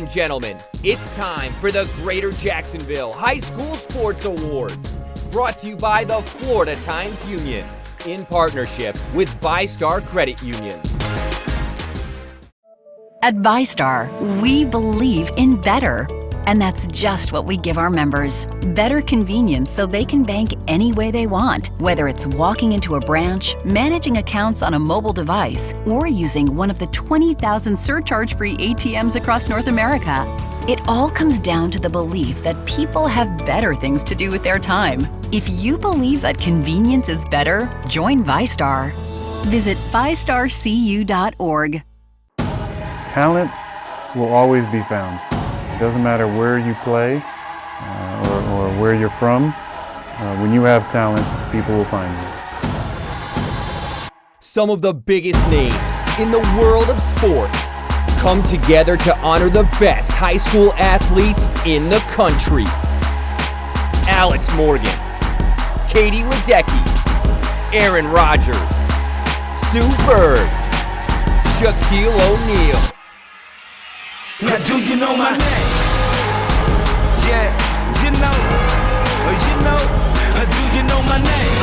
and gentlemen, it's time for the Greater Jacksonville High School Sports Awards, brought to you by the Florida Times Union, in partnership with VyStar Credit Union. At VyStar, we believe in better. And that's just what we give our members. Better convenience so they can bank any way they want, whether it's walking into a branch, managing accounts on a mobile device, or using one of the 20,000 surcharge-free ATMs across North America. It all comes down to the belief that people have better things to do with their time. If you believe that convenience is better, join VyStar. Visit VyStarCU.org. Talent will always be found. It doesn't matter where you play or where you're from. When you have talent, people will find you. Some of the biggest names in the world of sports come together to honor the best high school athletes in the country. Alex Morgan, Katie Ledecky, Aaron Rodgers, Sue Bird, Shaquille O'Neal. Now do you know my name? Yeah, you know, do you know my name?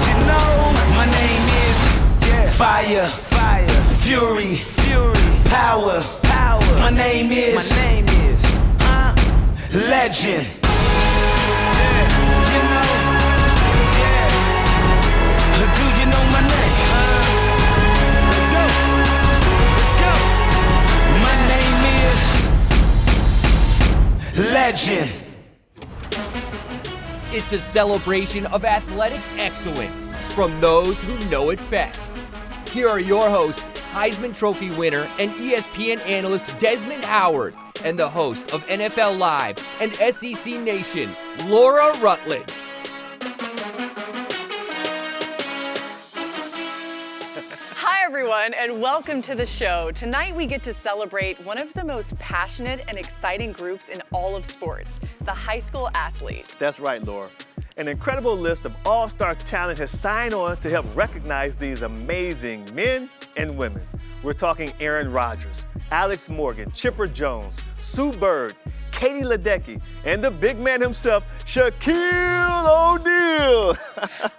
You know, my name is Fire, Fury, Power. My name is Legend. You know, do you know my name? Legend. It's a celebration of athletic excellence from those who know it best. Here are your hosts, Heisman Trophy winner and ESPN analyst Desmond Howard, and the host of NFL Live and SEC Nation, Laura Rutledge. Hi everyone, and welcome to the show. Tonight we get to celebrate one of the most passionate and exciting groups in all of sports, the high school athlete. That's right, Laura. An incredible list of all-star talent has signed on to help recognize these amazing men and women. We're talking Aaron Rodgers, Alex Morgan, Chipper Jones, Sue Bird, Katie Ledecky, and the big man himself, Shaquille O'Neal.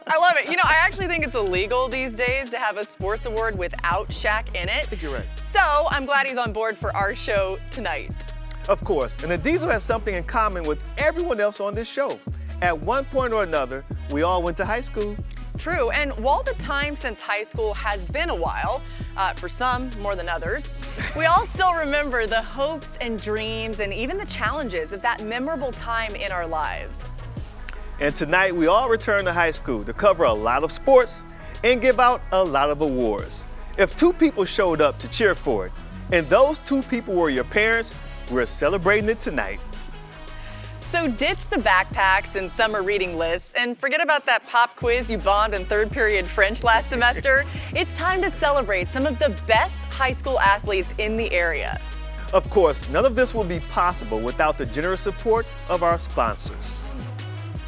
I love it. You know, I actually think it's illegal these days to have a sports award without Shaq in it. I think you're right. So I'm glad he's on board for our show tonight. Of course, and the Diesel has something in common with everyone else on this show. At one point or another, we all went to high school. True, and while the time since high school has been a while, for some more than others, we all still remember the hopes and dreams and even the challenges of that memorable time in our lives. And tonight, we all return to high school to cover a lot of sports and give out a lot of awards. If two people showed up to cheer for it, and those two people were your parents, we're celebrating it tonight. So ditch the backpacks and summer reading lists and forget about that pop quiz you bombed in third period French last semester. It's time to celebrate some of the best high school athletes in the area. Of course, none of this will be possible without the generous support of our sponsors.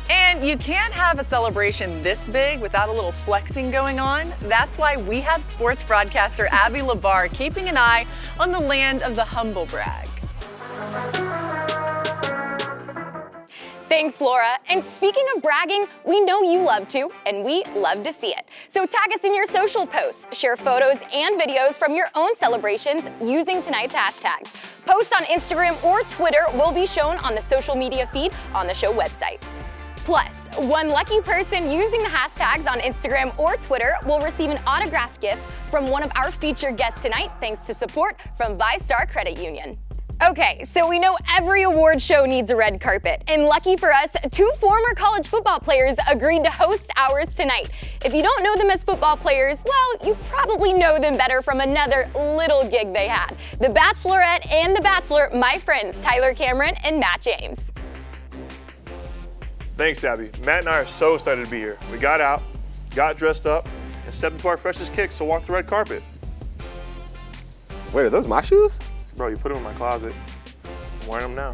And you can't have a celebration this big without a little flexing going on. That's why we have sports broadcaster Abby LaBar keeping an eye on the land of the humble brag. Thanks, Laura. And speaking of bragging, we know you love to, and we love to see it. So tag us in your social posts, share photos and videos from your own celebrations using tonight's hashtags. Posts on Instagram or Twitter will be shown on the social media feed on the show website. Plus, one lucky person using the hashtags on Instagram or Twitter will receive an autographed gift from one of our featured guests tonight, thanks to support from VyStar Credit Union. Okay, so we know every award show needs a red carpet, and lucky for us, two former college football players agreed to host ours tonight. If you don't know them as football players, well, you probably know them better from another little gig they had. The Bachelorette and The Bachelor, my friends Tyler Cameron and Matt James. Thanks, Abby. Matt and I are so excited to be here. We got out, got dressed up, and stepped into our freshest kicks to walk the red carpet. Wait, are those my shoes? Bro, you put them in my closet. I'm wearing them now.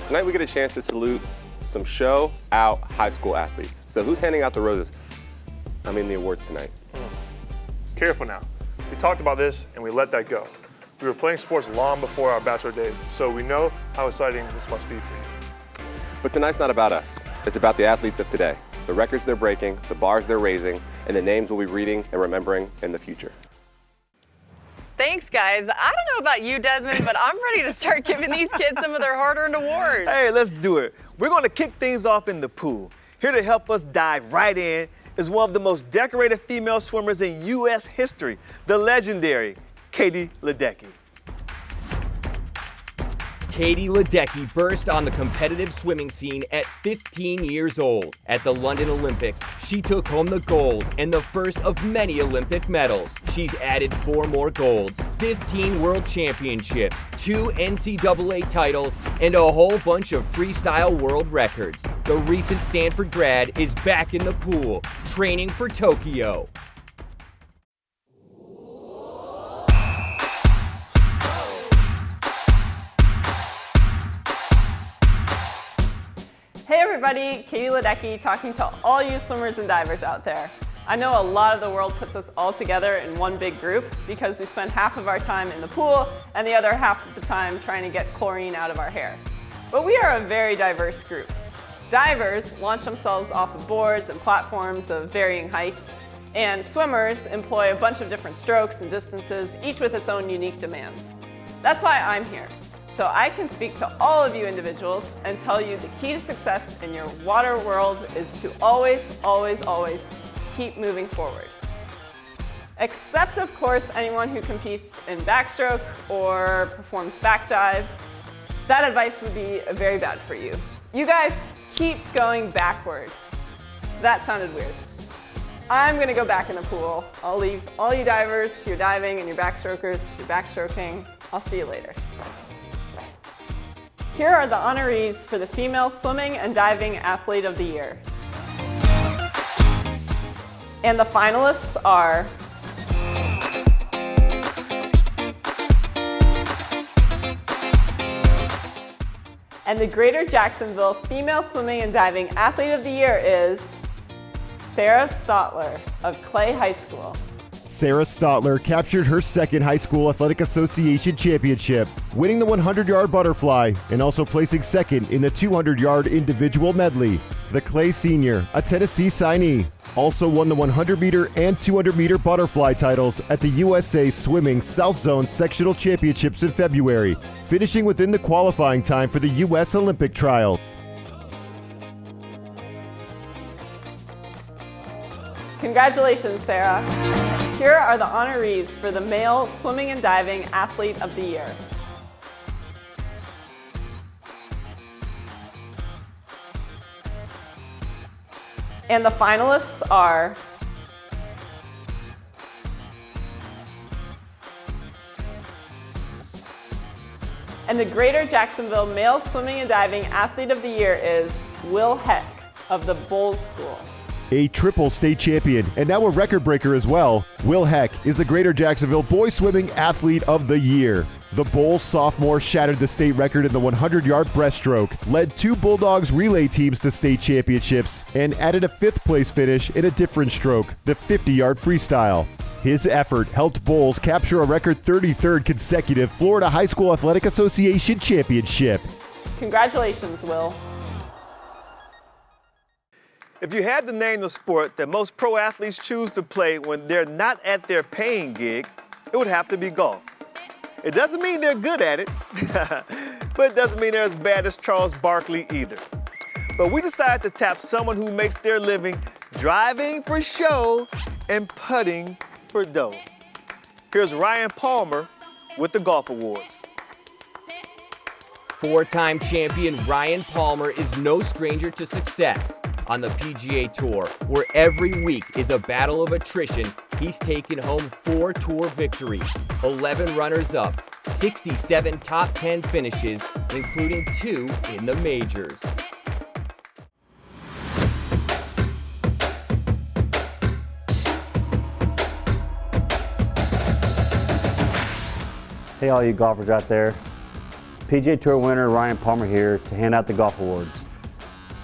Tonight we get a chance to salute some show-out high school athletes. So who's handing out the roses? I mean the awards tonight. Careful now. We talked about this and we let that go. We were playing sports long before our bachelor days, so we know how exciting this must be for you. But tonight's not about us. It's about the athletes of today, the records they're breaking, the bars they're raising, and the names we'll be reading and remembering in the future. Thanks, guys. I don't know about you, Desmond, but I'm ready to start giving these kids some of their hard-earned awards. Hey, let's do it. We're going to kick things off in the pool. Here to help us dive right in is one of the most decorated female swimmers in U.S. history, the legendary Katie Ledecky. Katie Ledecky burst on the competitive swimming scene at 15 years old. At the London Olympics, she took home the gold and the first of many Olympic medals. She's added 4 more golds, 15 world championships, 2 NCAA titles, and a whole bunch of freestyle world records. The recent Stanford grad is back in the pool, training for Tokyo. Hey everybody, Katie Ledecky talking to all you swimmers and divers out there. I know a lot of the world puts us all together in one big group because we spend half of our time in the pool and the other half of the time trying to get chlorine out of our hair. But we are a very diverse group. Divers launch themselves off of boards and platforms of varying heights, and swimmers employ a bunch of different strokes and distances, each with its own unique demands. That's why I'm here. So I can speak to all of you individuals and tell you the key to success in your water world is to always, always, always keep moving forward. Except, of course, anyone who competes in backstroke or performs back dives. That advice would be very bad for you. You guys keep going backward. That sounded weird. I'm gonna go back in the pool. I'll leave all you divers to your diving and your backstrokers to your backstroking. I'll see you later. Here are the honorees for the Female Swimming and Diving Athlete of the Year. And the finalists are and the Greater Jacksonville Female Swimming and Diving Athlete of the Year is Sarah Stotler of Clay High School. Sarah Stotler captured her second High School Athletic Association championship, winning the 100-yard butterfly and also placing second in the 200-yard individual medley. The Clay senior, a Tennessee signee, also won the 100-meter and 200-meter butterfly titles at the USA Swimming South Zone Sectional Championships in February, finishing within the qualifying time for the U.S. Olympic trials. Congratulations, Sarah. Here are the honorees for the Male Swimming and Diving Athlete of the Year. And the finalists are and the Greater Jacksonville Male Swimming and Diving Athlete of the Year is Will Heck of the Bowles School. A triple state champion and now a record breaker as well, Will Heck is the Greater Jacksonville Boys Swimming Athlete of the Year. The Bowles sophomore shattered the state record in the 100-yard breaststroke, led 2 Bulldogs relay teams to state championships, and added a 5th place finish in a different stroke, the 50-yard freestyle. His effort helped Bowles capture a record 33rd consecutive Florida High School Athletic Association championship. Congratulations, Will. If you had to name the sport that most pro athletes choose to play when they're not at their paying gig, it would have to be golf. It doesn't mean they're good at it, but it doesn't mean they're as bad as Charles Barkley either. But we decided to tap someone who makes their living driving for show and putting for dough. Here's Ryan Palmer with the Golf Awards. 4-time champion Ryan Palmer is no stranger to success. On the PGA Tour, where every week is a battle of attrition, he's taken home 4 tour victories, 11 runners-up, 67 top 10 finishes, including 2 in the majors. Hey all you golfers out there. PGA Tour winner Ryan Palmer here to hand out the Golf Awards.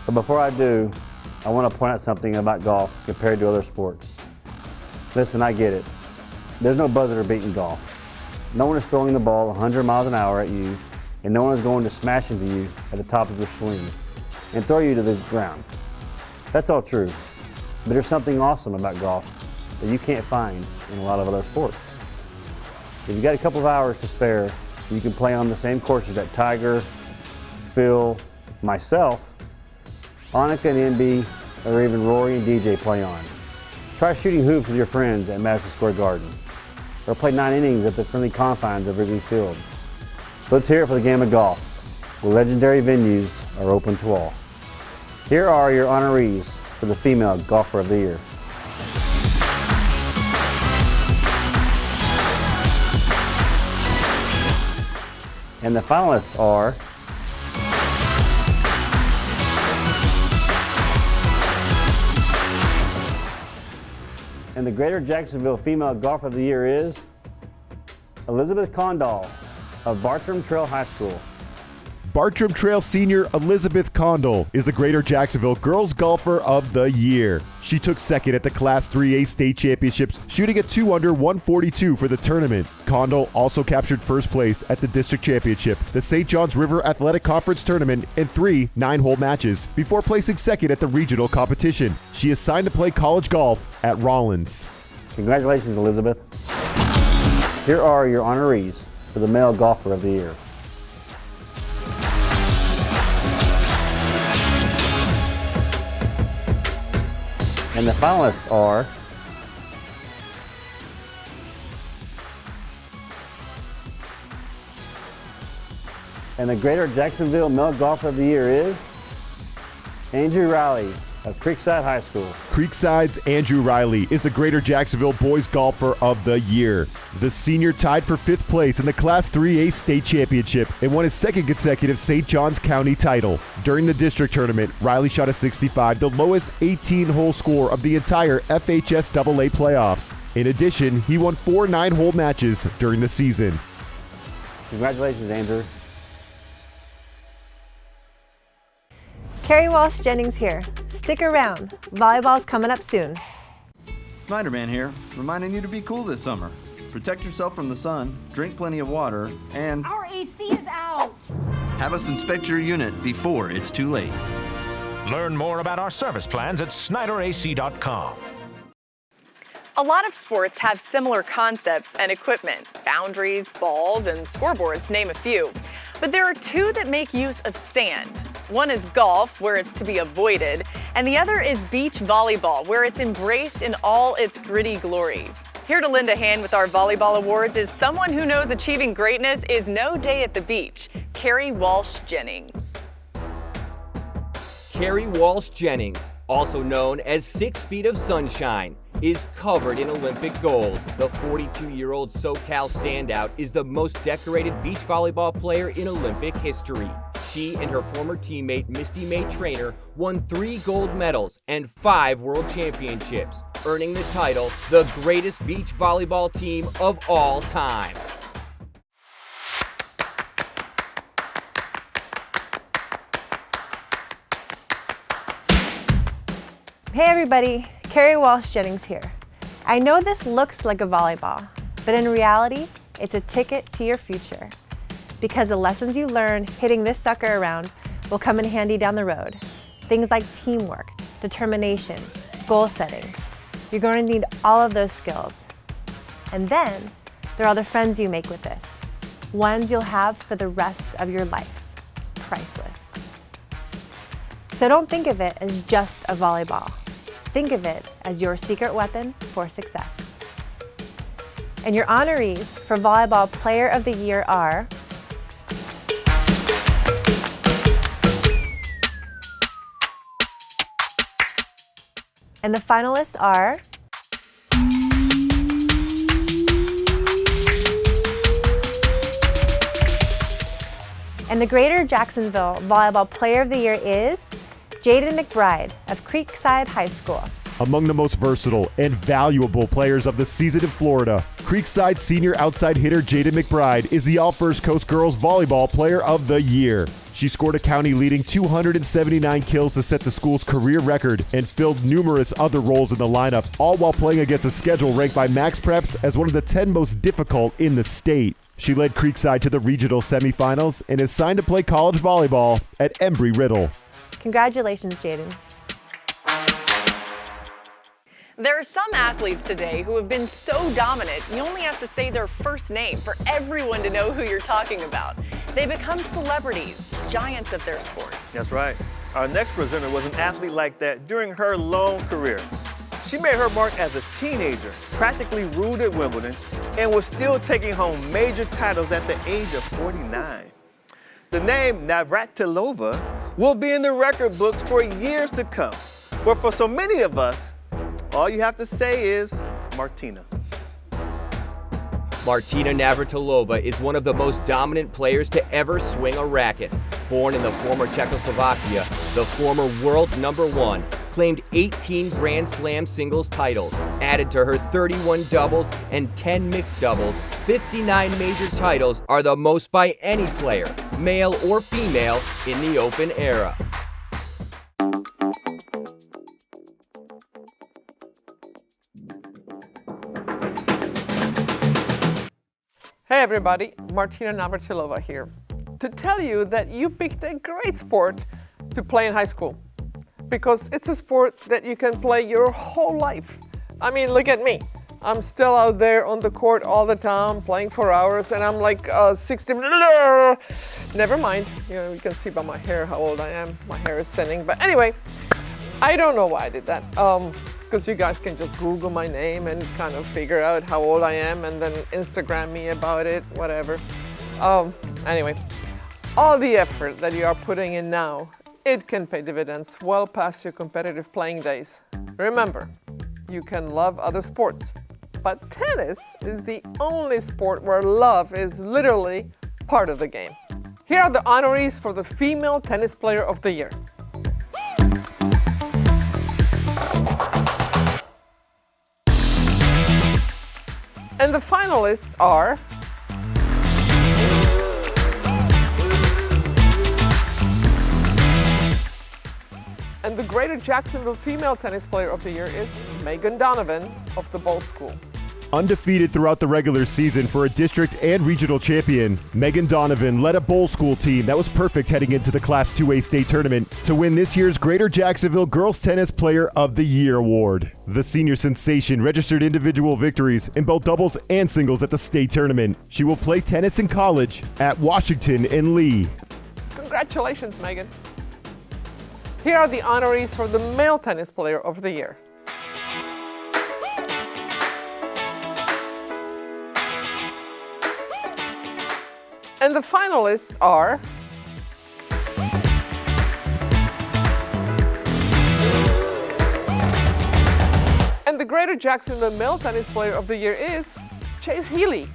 But before I do, I want to point out something about golf compared to other sports. Listen, I get it. there's no buzzer beating golf. No one is throwing the ball 100 miles an hour at you, and no one is going to smash into you at the top of your swing and throw you to the ground. That's all true, but there's something awesome about golf that you can't find in a lot of other sports. If you've got a couple of hours to spare, you can play on the same courses that Tiger, Phil, myself, Annika and MB, or even Rory and DJ play on. Try shooting hoops with your friends at Madison Square Garden, or play 9 innings at the friendly confines of Wrigley Field. Let's hear it for the game of golf, where legendary venues are open to all. Here are your honorees for the Female Golfer of the Year. And the finalists are and the Greater Jacksonville Female Golfer of the Year is Elizabeth Condall of Bartram Trail High School. Bartram Trail senior Elizabeth Condall is the Greater Jacksonville Girls Golfer of the Year. She took second at the Class 3A state championships, shooting a 2 under 142 for the tournament. Condall also captured first place at the district championship, the St. Johns River Athletic Conference tournament, in 3 9-hole matches, before placing second at the regional competition. She is signed to play college golf at Rollins. Congratulations, Elizabeth. Here are your honorees for the Male Golfer of the Year. And the finalists are and the Greater Jacksonville Male Golfer of the Year is Andrew Riley of Creekside High School. Creekside's Andrew Riley is the Greater Jacksonville Boys Golfer of the Year. The senior tied for 5th place in the Class 3A state championship and won his 2nd consecutive St. Johns County title. During the district tournament, Riley shot a 65, the lowest 18-hole score of the entire FHSAA playoffs. In addition, he won 4 9-hole matches during the season. Congratulations, Andrew. Carrie Walsh Jennings here. Stick around. Volleyball's coming up soon. Snyderman here, reminding you to be cool this summer. Protect yourself from the sun, drink plenty of water, and our AC is out. Have us inspect your unit before it's too late. Learn more about our service plans at SnyderAC.com. A lot of sports have similar concepts and equipment, boundaries, balls, and scoreboards, name a few. But there are 2 that make use of sand. One is golf, where it's to be avoided, and the other is beach volleyball, where it's embraced in all its gritty glory. Here to lend a hand with our volleyball awards is someone who knows achieving greatness is no day at the beach, Carrie Walsh Jennings. Carrie Walsh Jennings, also known as 6 Feet of Sunshine, is covered in Olympic gold. The 42-year-old SoCal standout is the most decorated beach volleyball player in Olympic history. She and her former teammate Misty May Traynor won 3 gold medals and 5 world championships, earning the title the greatest beach volleyball team of all time. Hey everybody, Carrie Walsh Jennings here. I know this looks like a volleyball, but in reality, it's a ticket to your future. Because the lessons you learn hitting this sucker around will come in handy down the road. Things like teamwork, determination, goal setting. You're going to need all of those skills. And then, there are the friends you make with this. Ones you'll have for the rest of your life. Priceless. So don't think of it as just a volleyball. Think of it as your secret weapon for success. And your honorees for Volleyball Player of the Year are and the finalists are and the Greater Jacksonville Volleyball Player of the Year is Jaden McBride of Creekside High School. Among the most versatile and valuable players of the season in Florida, Creekside senior outside hitter Jaden McBride is the All First Coast Girls Volleyball Player of the Year. She scored a county-leading 279 kills to set the school's career record and filled numerous other roles in the lineup, all while playing against a schedule ranked by Max Preps as one of the 10 most difficult in the state. She led Creekside to the regional semifinals and is signed to play college volleyball at Embry-Riddle. Congratulations, Jaden. There are some athletes today who have been so dominant, you only have to say their first name for everyone to know who you're talking about. They become celebrities, giants of their sport. That's right. Our next presenter was an athlete like that during her long career. She made her mark as a teenager, practically ruled at Wimbledon, and was still taking home major titles at the age of 49. The name Navratilova will be in the record books for years to come. But for so many of us, all you have to say is Martina. Martina Navratilova is one of the most dominant players to ever swing a racket. Born in the former Czechoslovakia, the former world #1, claimed 18 Grand Slam singles titles, added to her 31 doubles and 10 mixed doubles. 59 major titles are the most by any player, male or female, in the Open era. Hey everybody, Martina Navratilova here, to tell you that you picked a great sport to play in high school, because it's a sport that you can play your whole life. I mean, look at me. I'm still out there on the court all the time, playing for hours, and I'm like 60. Never mind, you can see by my hair how old I am. My hair is thinning, but anyway, I don't know why I did that. Because you guys can just Google my name and kind of figure out how old I am and then Instagram me about it, whatever. Anyway, all the effort that you are putting in now, it can pay dividends well past your competitive playing days. Remember, you can love other sports, but tennis is the only sport where love is literally part of the game. Here are the honorees for the Female Tennis Player of the Year. And the finalists are and the Greater Jacksonville Female Tennis Player of the Year is Megan Donovan of the Bowl School. Undefeated throughout the regular season for a district and regional champion, Megan Donovan led a bowl school team that was perfect heading into the Class 2A state tournament to win this year's Greater Jacksonville Girls Tennis Player of the Year award. The senior sensation registered individual victories in both doubles and singles at the state tournament. She will play tennis in college at Washington and Lee. Congratulations, Megan. Here are the honorees for the Male Tennis Player of the Year. And the finalists are and the Greater Jacksonville Male Tennis Player of the Year is Chase Healy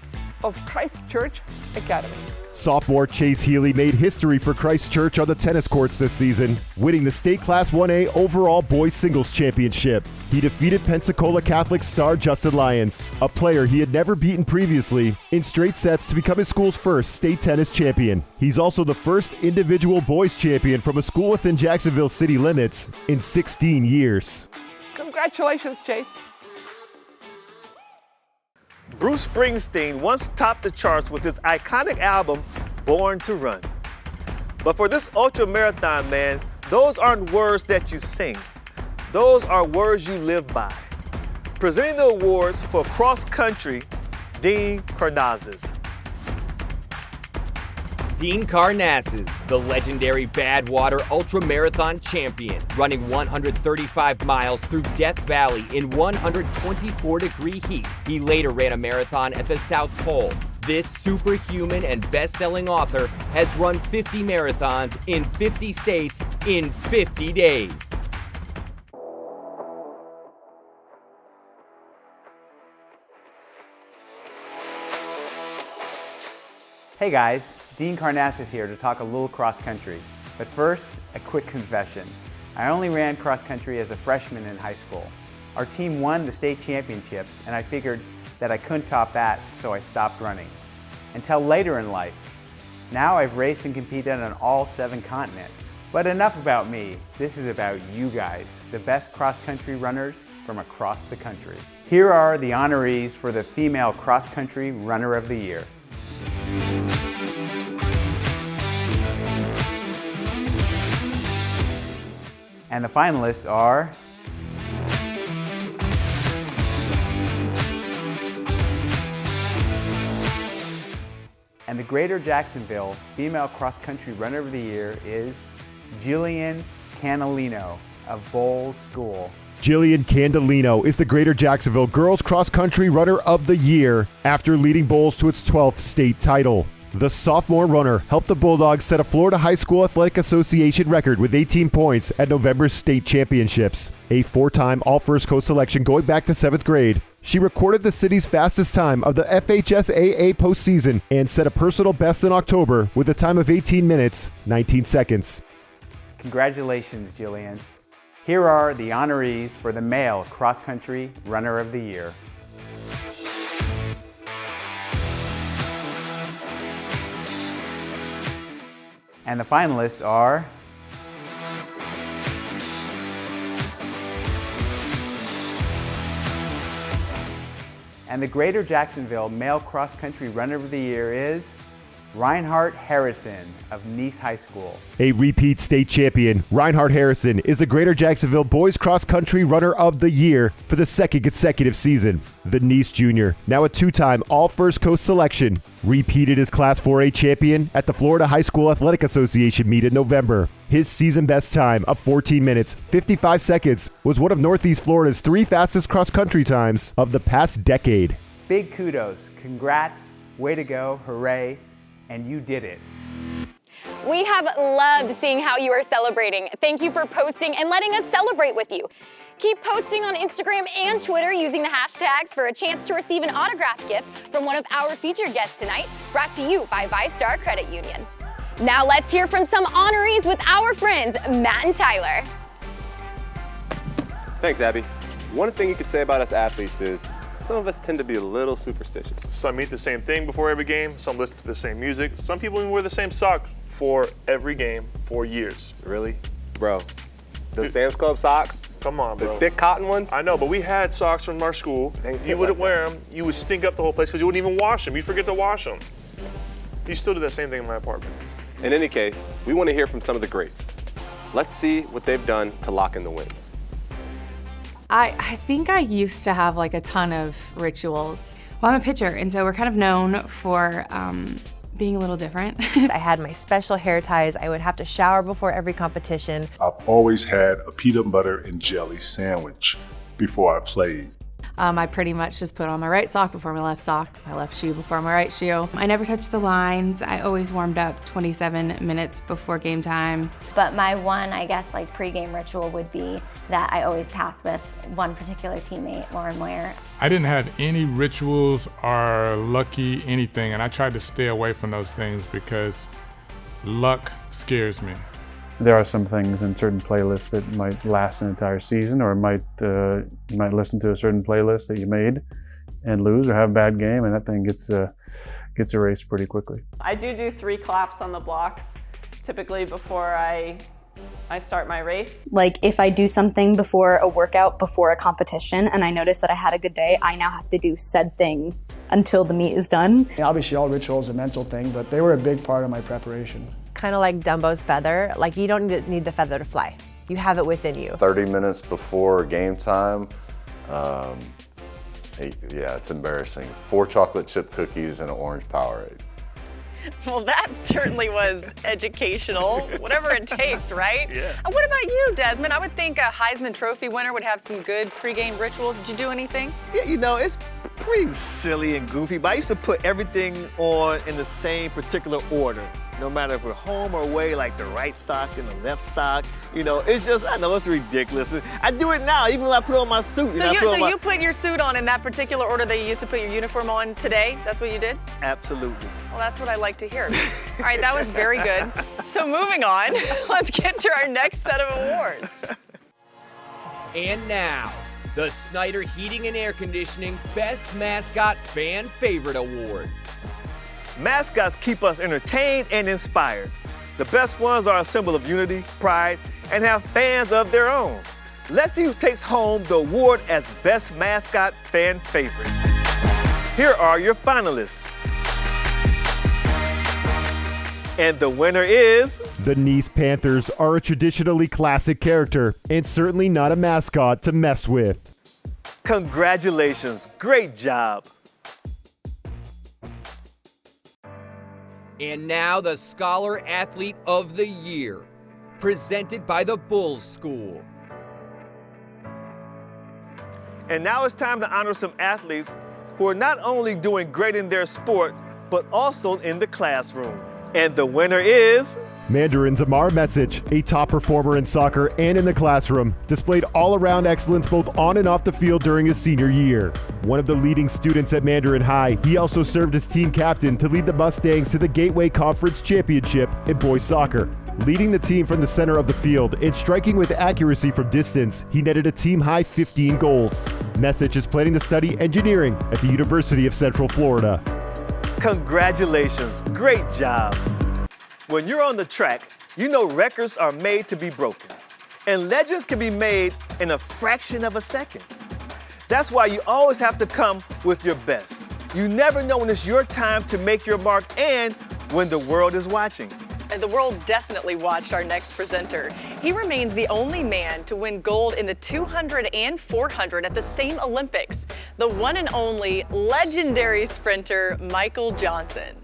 of Christchurch Academy. Sophomore Chase Healy made history for Christchurch on the tennis courts this season, winning the state Class 1A overall boys singles championship. He defeated Pensacola Catholic star Justin Lyons, a player he had never beaten previously, in straight sets to become his school's first state tennis champion. He's also the first individual boys champion from a school within Jacksonville city limits in 16 years. Congratulations, Chase. Bruce Springsteen once topped the charts with his iconic album, Born to Run. But for this ultra-marathon man, those aren't words that you sing. Those are words you live by. Presenting the awards for cross-country, Dean Karnazes. Dean Karnazes, the legendary Badwater Ultramarathon champion, running 135 miles through Death Valley in 124-degree heat. He later ran a marathon at the South Pole. This superhuman and best-selling author has run 50 marathons in 50 states in 50 days. Hey guys, Dean Karnazes here to talk a little cross country. But first, a quick confession. I only ran cross country as a freshman in high school. Our team won the state championships and I figured that I couldn't top that, so I stopped running. Until later in life. Now I've raced and competed on all 7 continents. But enough about me. This is about you guys, the best cross-country runners from across the country. Here are the honorees for the Female Cross-Country Runner of the Year. And the finalists are and the Greater Jacksonville Female Cross Country Runner of the Year is Jillian Canalino of Bowles School. Jillian Candelino is the Greater Jacksonville Girls Cross Country Runner of the Year after leading Bowles to its 12th state title. The sophomore runner helped the Bulldogs set a Florida High School Athletic Association record with 18 points at November's state championships. A 4-time All-First Coast selection going back to 7th grade, she recorded the city's fastest time of the FHSAA postseason and set a personal best in October with a time of 18 minutes, 19 seconds. Congratulations, Jillian. Here are the honorees for the Male Cross Country Runner of the Year. And the finalists are and the Greater Jacksonville Male Cross Country Runner of the Year is Reinhardt Harrison of Nice High School. A repeat state champion, Reinhardt Harrison is the Greater Jacksonville Boys Cross Country Runner of the Year for the 2nd consecutive season. The Nice junior, now a 2-time All-First Coast selection, repeated as Class 4A champion at the Florida High School Athletic Association meet in November. His season best time of 14 minutes, 55 seconds was one of Northeast Florida's 3 fastest cross-country times of the past decade. Big kudos, congrats, way to go, hooray, and you did it. We have loved seeing how you are celebrating. Thank you for posting and letting us celebrate with you. Keep posting on Instagram and Twitter using the hashtags for a chance to receive an autographed gift from one of our featured guests tonight, brought to you by VyStar Credit Union. Now let's hear from some honorees with our friends, Matt and Tyler. Thanks, Abby. One thing you could say about us athletes is some of us tend to be a little superstitious. Some eat the same thing before every game, some listen to the same music, some people even wear the same socks for every game for years. Really? Bro, those Sam's Club socks? Come on, bro. The thick cotton ones? I know, but we had socks from our school. You wouldn't wear them. You would stink up the whole place because you wouldn't even wash them. You'd forget to wash them. You still do that same thing in my apartment. In any case, we want to hear from some of the greats. Let's see what they've done to lock in the wins. I think I used to have like a ton of rituals. Well, I'm a pitcher, and so we're kind of known for being a little different. I had my special hair ties. I would have to shower before every competition. I've always had a peanut butter and jelly sandwich before I played. I pretty much just put on my right sock before my left sock, my left shoe before my right shoe. I never touched the lines. I always warmed up 27 minutes before game time. But my one, I guess, like pregame ritual would be that I always pass with one particular teammate, Lauren Meyer. I didn't have any rituals or lucky anything, and I tried to stay away from those things because luck scares me. There are some things in certain playlists that might last an entire season, or you might listen to a certain playlist that you made and lose or have a bad game, and that thing gets erased pretty quickly. I do 3 claps on the blocks, typically before I start my race. Like if I do something before a workout, before a competition, and I notice that I had a good day, I now have to do said thing until the meet is done. Obviously all rituals are a mental thing, but they were a big part of my preparation. Kind of like Dumbo's feather, like you don't need the feather to fly. You have it within you. 30 minutes before game time, yeah, it's embarrassing. 4 chocolate chip cookies and an orange Powerade. Well, that certainly was educational, whatever it takes, right? Yeah. And what about you, Desmond? I would think a Heisman Trophy winner would have some good pregame rituals. Did you do anything? Yeah, you know, it's pretty silly and goofy, but I used to put everything on in the same particular order. No matter if we're home or away, like the right sock and the left sock. You know, it's just, I know it's ridiculous. I do it now, even when I put on my suit. So you put your suit on in that particular order that you used to put your uniform on today? That's what you did? Absolutely. Well, that's what I like to hear. All right, that was very good. So moving on, let's get to our next set of awards. And now, the Snyder Heating and Air Conditioning Best Mascot Fan Favorite Award. Mascots keep us entertained and inspired. The best ones are a symbol of unity, pride, and have fans of their own. Let's see who takes home the award as Best Mascot Fan Favorite. Here are your finalists. And the winner is... The Nice Panthers are a traditionally classic character and certainly not a mascot to mess with. Congratulations, great job. And now the Scholar Athlete of the Year, presented by the Bulls School. And now it's time to honor some athletes who are not only doing great in their sport, but also in the classroom. And the winner is... Mandarin Zamar Message, a top performer in soccer and in the classroom, displayed all-around excellence both on and off the field during his senior year. One of the leading students at Mandarin High, he also served as team captain to lead the Mustangs to the Gateway Conference Championship in boys soccer. Leading the team from the center of the field and striking with accuracy from distance, he netted a team-high 15 goals. Message is planning to study engineering at the University of Central Florida. Congratulations, great job. When you're on the track, you know records are made to be broken, and legends can be made in a fraction of a second. That's why you always have to come with your best. You never know when it's your time to make your mark and when the world is watching. And the world definitely watched our next presenter. He remains the only man to win gold in the 200 and 400 at the same Olympics. The one and only legendary sprinter, Michael Johnson.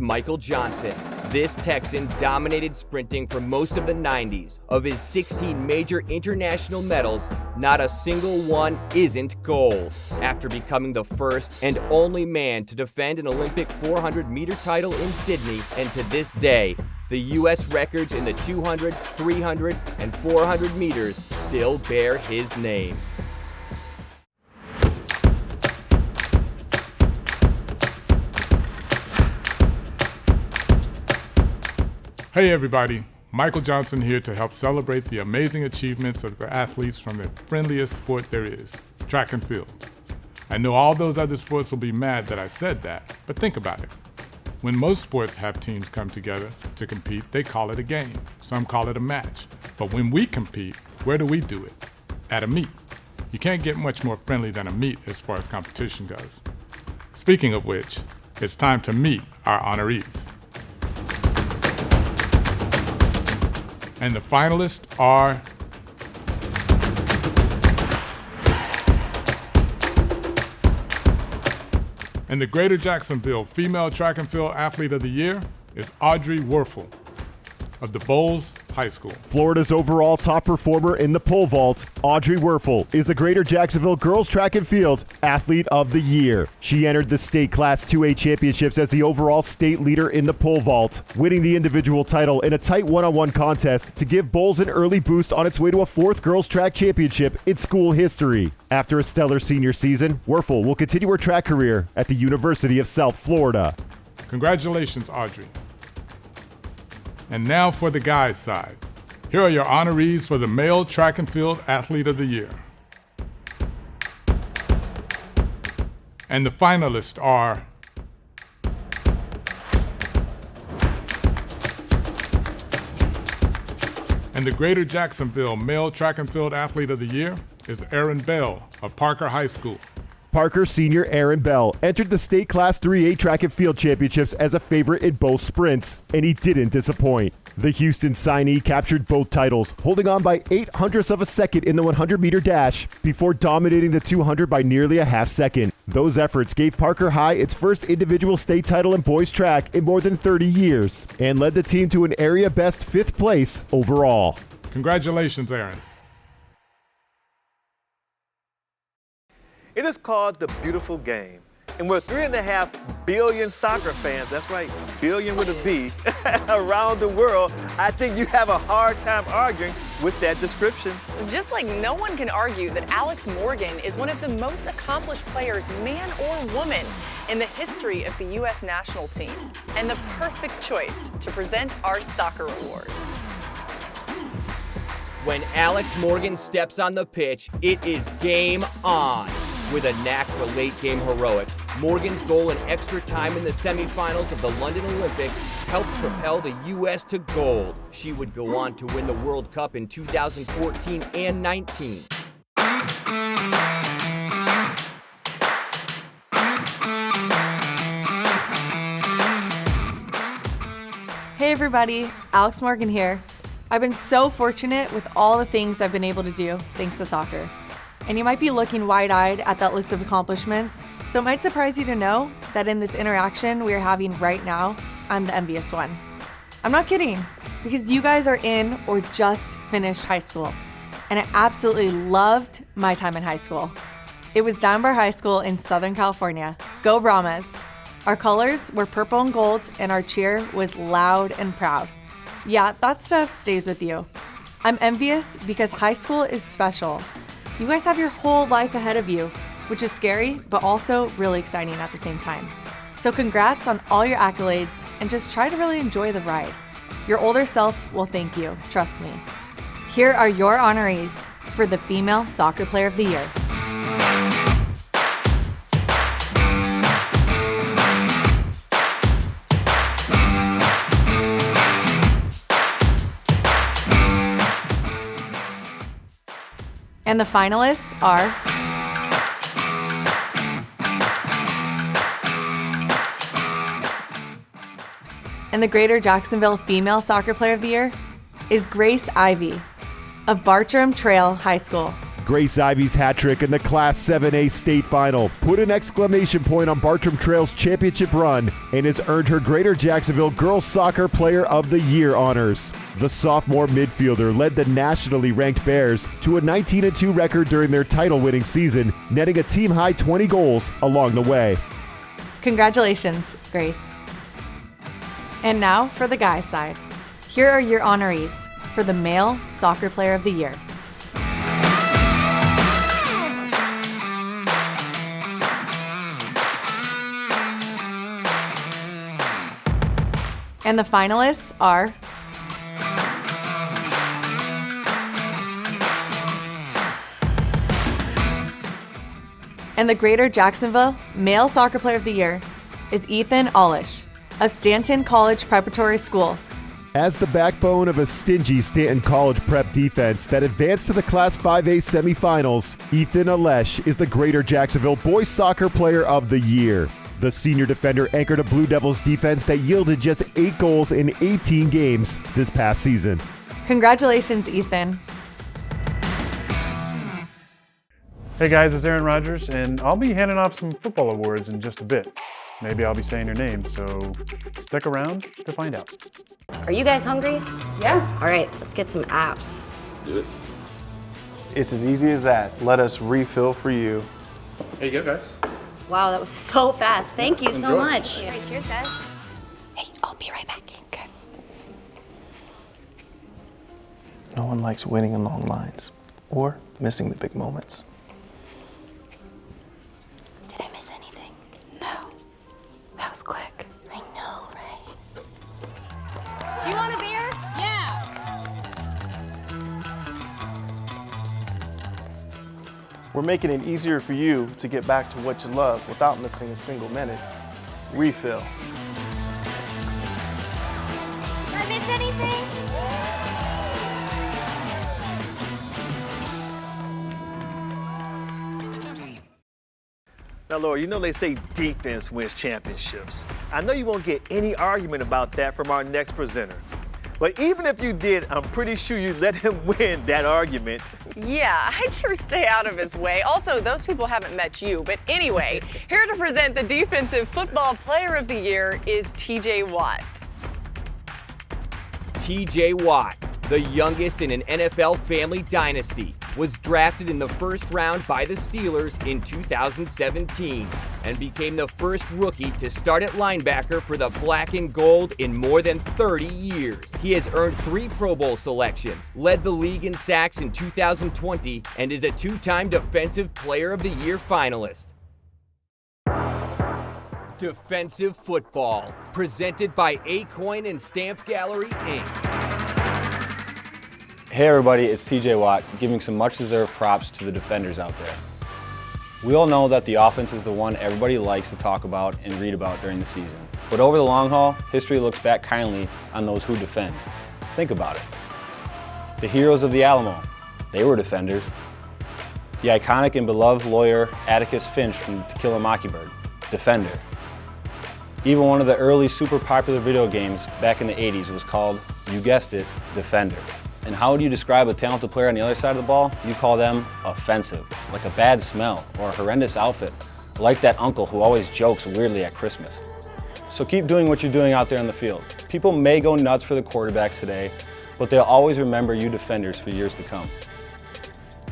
Michael Johnson. This Texan dominated sprinting for most of the 90s. Of his 16 major international medals, not a single one isn't gold. After becoming the first and only man to defend an Olympic 400-meter title in Sydney, and to this day, the U.S. records in the 200, 300, and 400 meters still bear his name. Hey everybody, Michael Johnson here to help celebrate the amazing achievements of the athletes from the friendliest sport there is, track and field. I know all those other sports will be mad that I said that, but think about it. When most sports have teams come together to compete, they call it a game. Some call it a match. But when we compete, where do we do it? At a meet. You can't get much more friendly than a meet as far as competition goes. Speaking of which, it's time to meet our honorees. And the finalists are and the Greater Jacksonville Female Track and Field Athlete of the Year is Audrey Werfel of the Bowles High School. Florida's overall top performer in the pole vault, Audrey Werfel, is the Greater Jacksonville Girls Track and Field Athlete of the Year. She entered the state Class 2A championships as the overall state leader in the pole vault, winning the individual title in a tight one-on-one contest to give Bowles an early boost on its way to a fourth girls track championship in school history. After a stellar senior season, Werfel will continue her track career at the University of South Florida. Congratulations, Audrey. And now for the guys' side. Here are your honorees for the Male Track and Field Athlete of the Year. And the finalists are and the Greater Jacksonville Male Track and Field Athlete of the Year is Aaron Bell of Parker High School. Parker senior Aaron Bell entered the state Class 3A track and field championships as a favorite in both sprints, and he didn't disappoint. The Houston signee captured both titles, holding on by 0.08 of a second in the 100-meter dash before dominating the 200 by nearly a half second. Those efforts gave Parker High its first individual state title in boys track in more than 30 years and led the team to an area-best 5th place overall. Congratulations, Aaron. It is called the beautiful game. And we're 3.5 billion soccer fans, that's right, billion with a B, around the world. I think you have a hard time arguing with that description. Just like no one can argue that Alex Morgan is one of the most accomplished players, man or woman, in the history of the U.S. national team, and the perfect choice to present our soccer awards. When Alex Morgan steps on the pitch, it is game on. With a knack for late-game heroics, Morgan's goal in extra time in the semifinals of the London Olympics helped propel the U.S. to gold. She would go on to win the World Cup in 2014 and 19. Hey everybody, Alex Morgan here. I've been so fortunate with all the things I've been able to do thanks to soccer. And you might be looking wide-eyed at that list of accomplishments, so it might surprise you to know that in this interaction we are having right now, I'm the envious one. I'm not kidding, because you guys are in or just finished high school, and I absolutely loved my time in high school. It was Dunbar High School in Southern California. Go Brahmas! Our colors were purple and gold, and our cheer was loud and proud. Yeah, that stuff stays with you. I'm envious because high school is special. You guys have your whole life ahead of you, which is scary, but also really exciting at the same time. So congrats on all your accolades, and just try to really enjoy the ride. Your older self will thank you, trust me. Here are your honorees for the Female Soccer Player of the Year. And the finalists are and the Greater Jacksonville Female Soccer Player of the Year is Grace Ivy of Bartram Trail High School. Grace Ivy's hat trick in the Class 7A state final put an exclamation point on Bartram Trail's championship run and has earned her Greater Jacksonville Girls Soccer Player of the Year honors. The sophomore midfielder led the nationally ranked Bears to a 19-2 record during their title-winning season, netting a team-high 20 goals along the way. Congratulations, Grace. And now for the guys' side. Here are your honorees for the Male Soccer Player of the Year. And the finalists are and the Greater Jacksonville Male Soccer Player of the Year is Ethan Olish of Stanton College Preparatory School. As the backbone of a stingy Stanton College prep defense that advanced to the Class 5A semifinals, Ethan Olish is the Greater Jacksonville Boys Soccer Player of the Year. The senior defender anchored a Blue Devils defense that yielded just 8 goals in 18 games this past season. Congratulations, Ethan. Hey guys, it's Aaron Rodgers, and I'll be handing off some football awards in just a bit. Maybe I'll be saying your name, so stick around to find out. Are you guys hungry? Yeah. All right, let's get some apps. Let's do it. It's as easy as that. Let us refill for you. There you go, guys. Wow, that was so fast. Thank you so much. All right, cheers, guys. Hey, I'll be right back. Okay. No one likes waiting in long lines or missing the big moments. Did I miss anything? No. That was quick. I know, right? You want a beer? Yeah. We're making it easier for you to get back to what you love without missing a single minute. Refill. Did I miss anything? Now, Laurie, you know they say defense wins championships. I know you won't get any argument about that from our next presenter. But even if you did, I'm pretty sure you'd let him win that argument. Yeah, I'd sure stay out of his way. Also, those people haven't met you. But anyway, here to present the Defensive Football Player of the Year is TJ Watt. TJ Watt, the youngest in an NFL family dynasty, was drafted in the first round by the Steelers in 2017 and became the first rookie to start at linebacker for the Black and Gold in more than 30 years. He has earned 3 Pro Bowl selections, led the league in sacks in 2020, and is a 2-time Defensive Player of the Year finalist. Defensive Football, presented by Acoin and Stamp Gallery, Inc. Hey everybody, it's TJ Watt, giving some much-deserved props to the defenders out there. We all know that the offense is the one everybody likes to talk about and read about during the season. But over the long haul, history looks back kindly on those who defend. Think about it. The heroes of the Alamo, they were defenders. The iconic and beloved lawyer Atticus Finch from To Kill a Mockingbird, defender. Even one of the early super popular video games back in the 80s was called, you guessed it, Defender. And how would you describe a talented player on the other side of the ball? You call them offensive, like a bad smell or a horrendous outfit, like that uncle who always jokes weirdly at Christmas. So keep doing what you're doing out there on the field. People may go nuts for the quarterbacks today, but they'll always remember you defenders for years to come.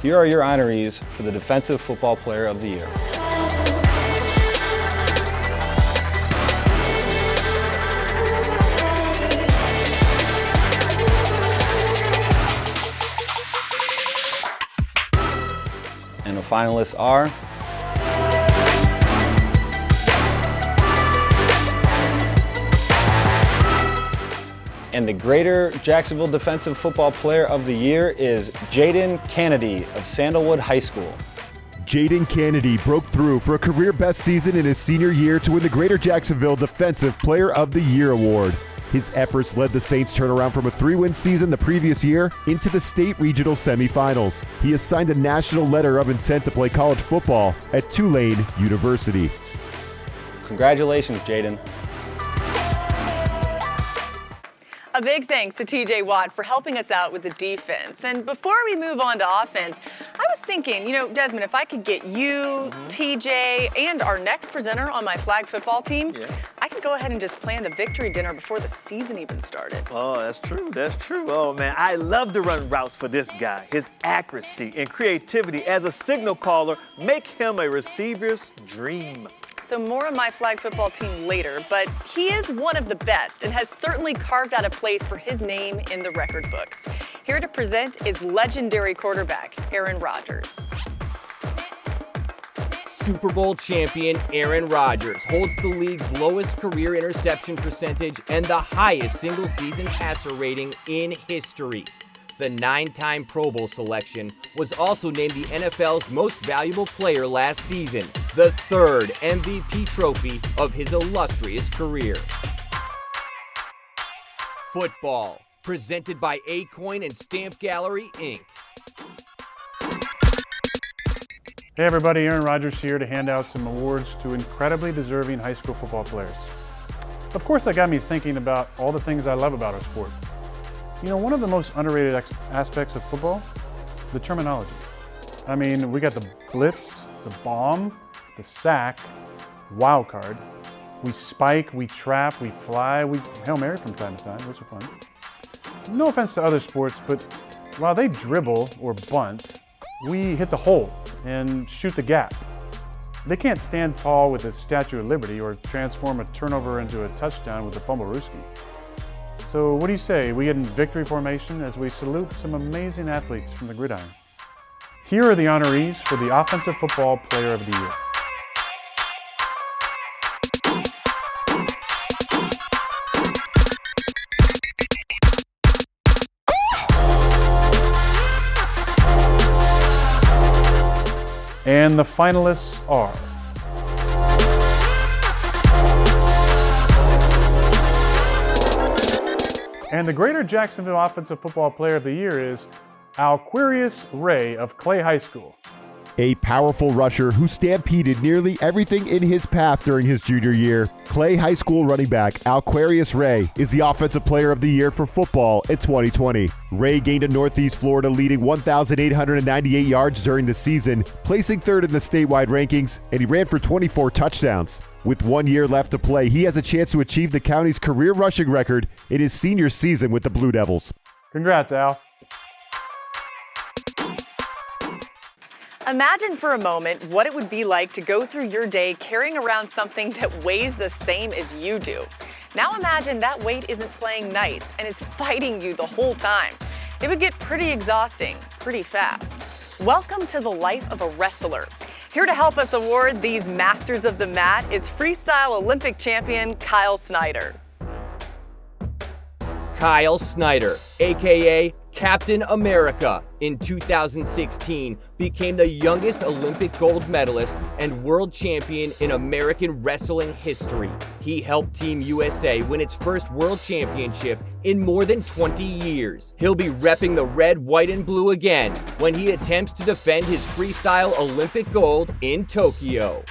Here are your honorees for the Defensive Football Player of the Year. And the finalists are and the Greater Jacksonville Defensive Football Player of the Year is Jaden Kennedy of Sandalwood High School. Jaden Kennedy broke through for a career-best season in his senior year to win the Greater Jacksonville Defensive Player of the Year award. His efforts led the Saints turnaround from a 3-win season the previous year into the state regional semifinals. He has signed a national letter of intent to play college football at Tulane University. Congratulations, Jaden. A big thanks to TJ Watt for helping us out with the defense. And before we move on to offense, I was thinking, Desmond, if I could get you, TJ, and our next presenter on my flag football team, I could go ahead and just plan the victory dinner before the season even started. Oh, that's true. That's true. Oh, man, I love to run routes for this guy. His accuracy and creativity as a signal caller make him a receiver's dream. So more of my flag football team later, but he is one of the best and has certainly carved out a place for his name in the record books. Here to present is legendary quarterback Aaron Rodgers. Super Bowl champion Aaron Rodgers holds the league's lowest career interception percentage and the highest single-season passer rating in history. The 9-time Pro Bowl selection was also named the NFL's most valuable player last season, the third MVP trophy of his illustrious career. Football, presented by Acoin and Stamp Gallery, Inc. Hey everybody, Aaron Rodgers here to hand out some awards to incredibly deserving high school football players. Of course, that got me thinking about all the things I love about our sport. One of the most underrated aspects of football, the terminology. I mean, we got the blitz, the bomb, the sack, wild card. We spike, we trap, we fly, we Hail Mary from time to time, which are fun. No offense to other sports, but while they dribble or bunt, we hit the hole and shoot the gap. They can't stand tall with the Statue of Liberty or transform a turnover into a touchdown with a fumblerooski. So what do you say we get in victory formation as we salute some amazing athletes from the gridiron? Here are the honorees for the Offensive Football Player of the Year. And the finalists are and the Greater Jacksonville Offensive Football Player of the Year is Alquarius Ray of Clay High School. A powerful rusher who stampeded nearly everything in his path during his junior year, Clay High School running back Alquarius Ray is the Offensive Player of the Year for football in 2020. Ray gained a Northeast Florida leading 1,898 yards during the season, placing third in the statewide rankings, and he ran for 24 touchdowns. With 1 year left to play, he has a chance to achieve the county's career rushing record in his senior season with the Blue Devils. Congrats, Al. Imagine for a moment what it would be like to go through your day carrying around something that weighs the same as you do. Now imagine that weight isn't playing nice and is fighting you the whole time. It would get pretty exhausting, pretty fast. Welcome to the life of a wrestler. Here to help us award these masters of the mat is freestyle Olympic champion Kyle Snyder. Kyle Snyder, aka Captain America in 2016 became the youngest Olympic gold medalist and world champion in American wrestling history. He helped Team USA win its first world championship in more than 20 years. He'll be repping the red, white, and blue again when he attempts to defend his freestyle Olympic gold in Tokyo.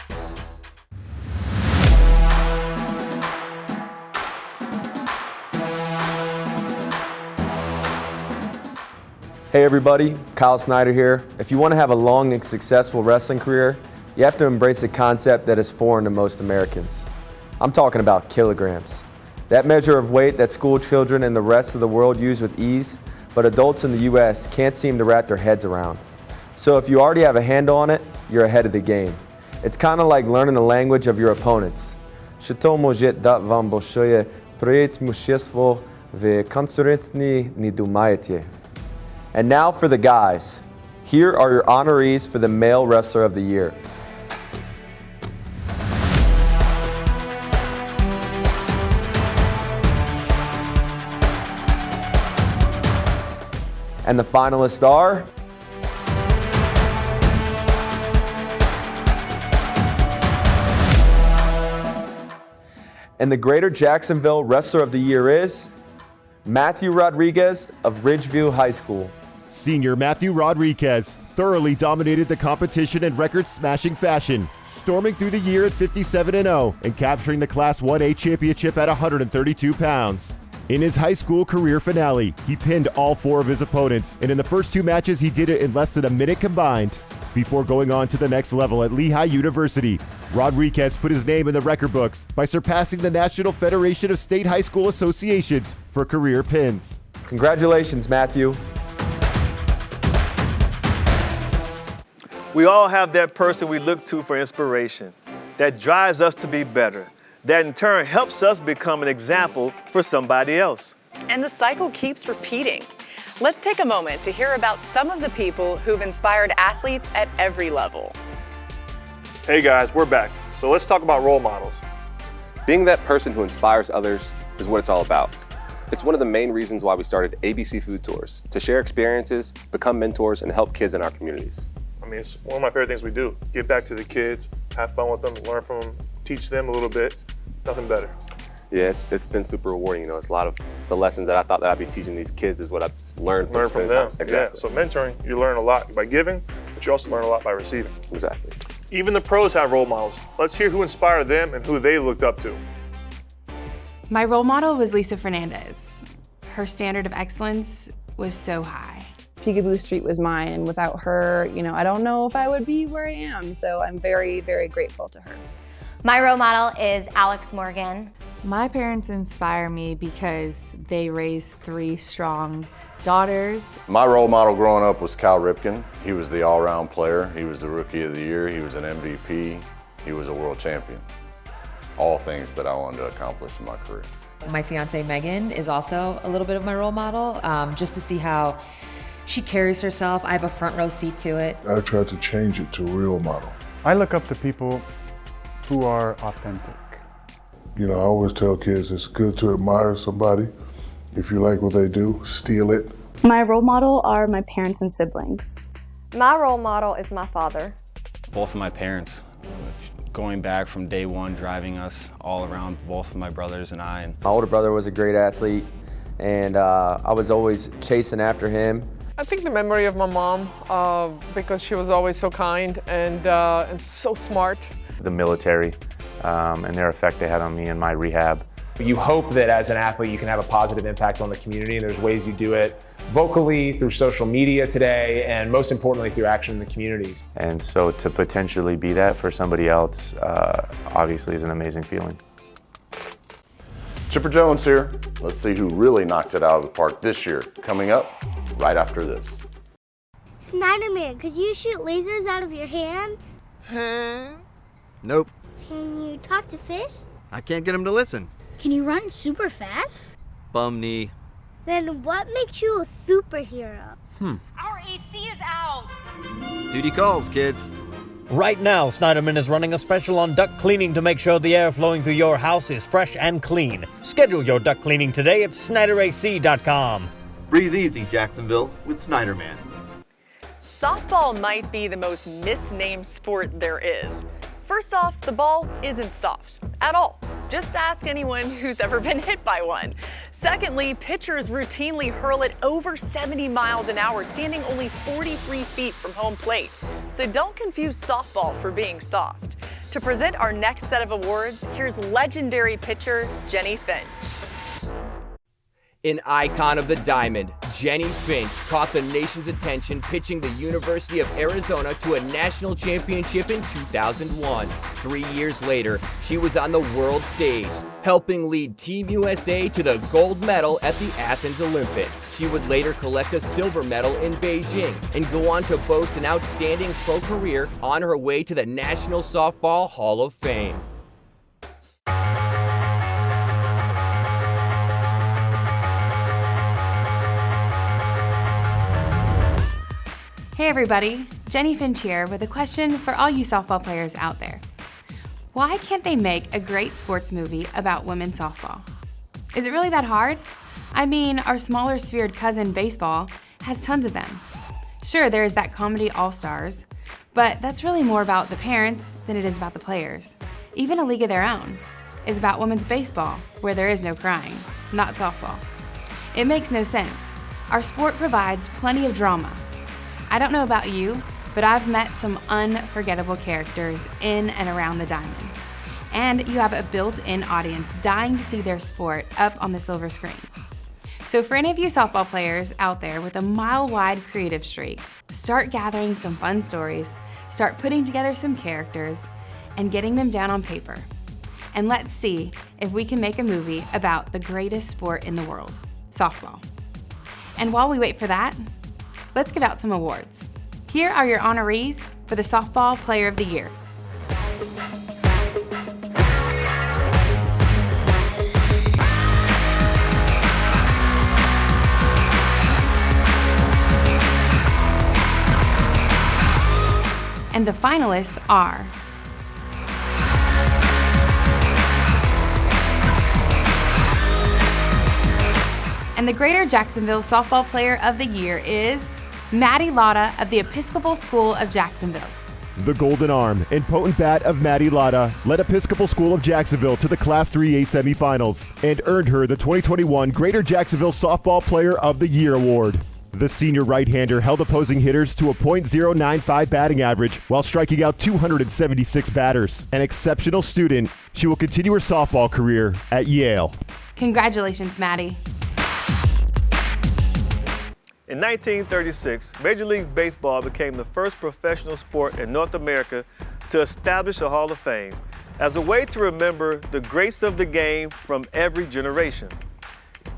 Hey everybody, Kyle Snyder here. If you want to have a long and successful wrestling career, you have to embrace a concept that is foreign to most Americans. I'm talking about kilograms. That measure of weight that school children and the rest of the world use with ease, but adults in the US can't seem to wrap their heads around. So if you already have a handle on it, you're ahead of the game. It's kind of like learning the language of your opponents. And now for the guys. Here are your honorees for the Male Wrestler of the Year. And the finalists are... And the Greater Jacksonville Wrestler of the Year is... Matthew Rodriguez of Ridgeview High School. Senior Matthew Rodriguez thoroughly dominated the competition in record-smashing fashion, storming through the year at 57-0 and capturing the Class 1A championship at 132 pounds. In his high school career finale, he pinned all 4 of his opponents, and in the first 2 matches he did it in less than a minute combined. Before going on to the next level at Lehigh University, Rodriguez put his name in the record books by surpassing the National Federation of State High School Associations for career pins. Congratulations, Matthew. We all have that person we look to for inspiration, that drives us to be better, that in turn helps us become an example for somebody else. And the cycle keeps repeating. Let's take a moment to hear about some of the people who've inspired athletes at every level. Hey guys, we're back. So let's talk about role models. Being that person who inspires others is what it's all about. It's one of the main reasons why we started ABC Food Tours, to share experiences, become mentors, and help kids in our communities. I mean, it's one of my favorite things we do. Give back to the kids, have fun with them, learn from them, teach them a little bit. Nothing better. Yeah, it's been super rewarding. You know, it's a lot of the lessons that I thought that I'd be teaching these kids is what I've learned from them. Exactly. Yeah, so mentoring, you learn a lot by giving, but you also learn a lot by receiving. Exactly. Even the pros have role models. Let's hear who inspired them and who they looked up to. My role model was Lisa Fernandez. Her standard of excellence was so high. Peekaboo Street was mine, and without her, I don't know if I would be where I am. So I'm very, very grateful to her. My role model is Alex Morgan. My parents inspire me because they raised 3 strong daughters. My role model growing up was Cal Ripken. He was the all-around player. He was the Rookie of the Year. He was an MVP. He was a world champion. All things that I wanted to accomplish in my career. My fiance Megan is also a little bit of my role model, just to see how she carries herself. I have a front row seat to it. I tried to change it to a real model. I look up to people who are authentic. I always tell kids it's good to admire somebody. If you like what they do, steal it. My role model are my parents and siblings. My role model is my father. Both of my parents, going back from day one, driving us all around, both of my brothers and I. My older brother was a great athlete, and I was always chasing after him. I think the memory of my mom, because she was always so kind and so smart. The military and their effect they had on me in my rehab. You hope that as an athlete you can have a positive impact on the community, and there's ways you do it vocally, through social media today, and most importantly through action in the communities. And so to potentially be that for somebody else obviously is an amazing feeling. Chipper Jones here. Let's see who really knocked it out of the park this year. Coming up right after this. Snyderman, could you shoot lasers out of your hands? Nope. Can you talk to fish? I can't get him to listen. Can you run super fast? Bum knee. Then what makes you a superhero? Our AC is out. Duty calls, kids. Right now, Snyderman is running a special on duct cleaning to make sure the air flowing through your house is fresh and clean. Schedule your duct cleaning today at SnyderAC.com. Breathe easy, Jacksonville, with Snyderman. Softball might be the most misnamed sport there is. First off, the ball isn't soft at all. Just ask anyone who's ever been hit by one. Secondly, pitchers routinely hurl it over 70 miles an hour, standing only 43 feet from home plate. So don't confuse softball for being soft. To present our next set of awards, here's legendary pitcher Jennie Finch. An icon of the diamond, Jennie Finch caught the nation's attention pitching the University of Arizona to a national championship in 2001. 3 years later, she was on the world stage, helping lead Team USA to the gold medal at the Athens Olympics. She would later collect a silver medal in Beijing and go on to boast an outstanding pro career on her way to the National Softball Hall of Fame. Hey everybody, Jennie Finch here with a question for all you softball players out there. Why can't they make a great sports movie about women's softball? Is it really that hard? I mean, our smaller sphered cousin baseball has tons of them. Sure, there is that comedy All-Stars, but that's really more about the parents than it is about the players. Even A League of Their Own is about women's baseball, where there is no crying, not softball. It makes no sense. Our sport provides plenty of drama. I don't know about you, but I've met some unforgettable characters in and around the diamond. And you have a built-in audience dying to see their sport up on the silver screen. So for any of you softball players out there with a mile-wide creative streak, start gathering some fun stories, start putting together some characters, and getting them down on paper. And let's see if we can make a movie about the greatest sport in the world, softball. And while we wait for that, let's give out some awards. Here are your honorees for the Softball Player of the Year. And the finalists are and the Greater Jacksonville Softball Player of the Year is Maddie Lotta of the Episcopal School of Jacksonville. The Golden Arm and Potent Bat of Maddie Lotta led Episcopal School of Jacksonville to the Class 3A semifinals and earned her the 2021 Greater Jacksonville Softball Player of the Year award. The senior right-hander held opposing hitters to a .095 batting average while striking out 276 batters. An exceptional student, she will continue her softball career at Yale. Congratulations, Maddie. In 1936, Major League Baseball became the first professional sport in North America to establish a Hall of Fame as a way to remember the greats of the game from every generation.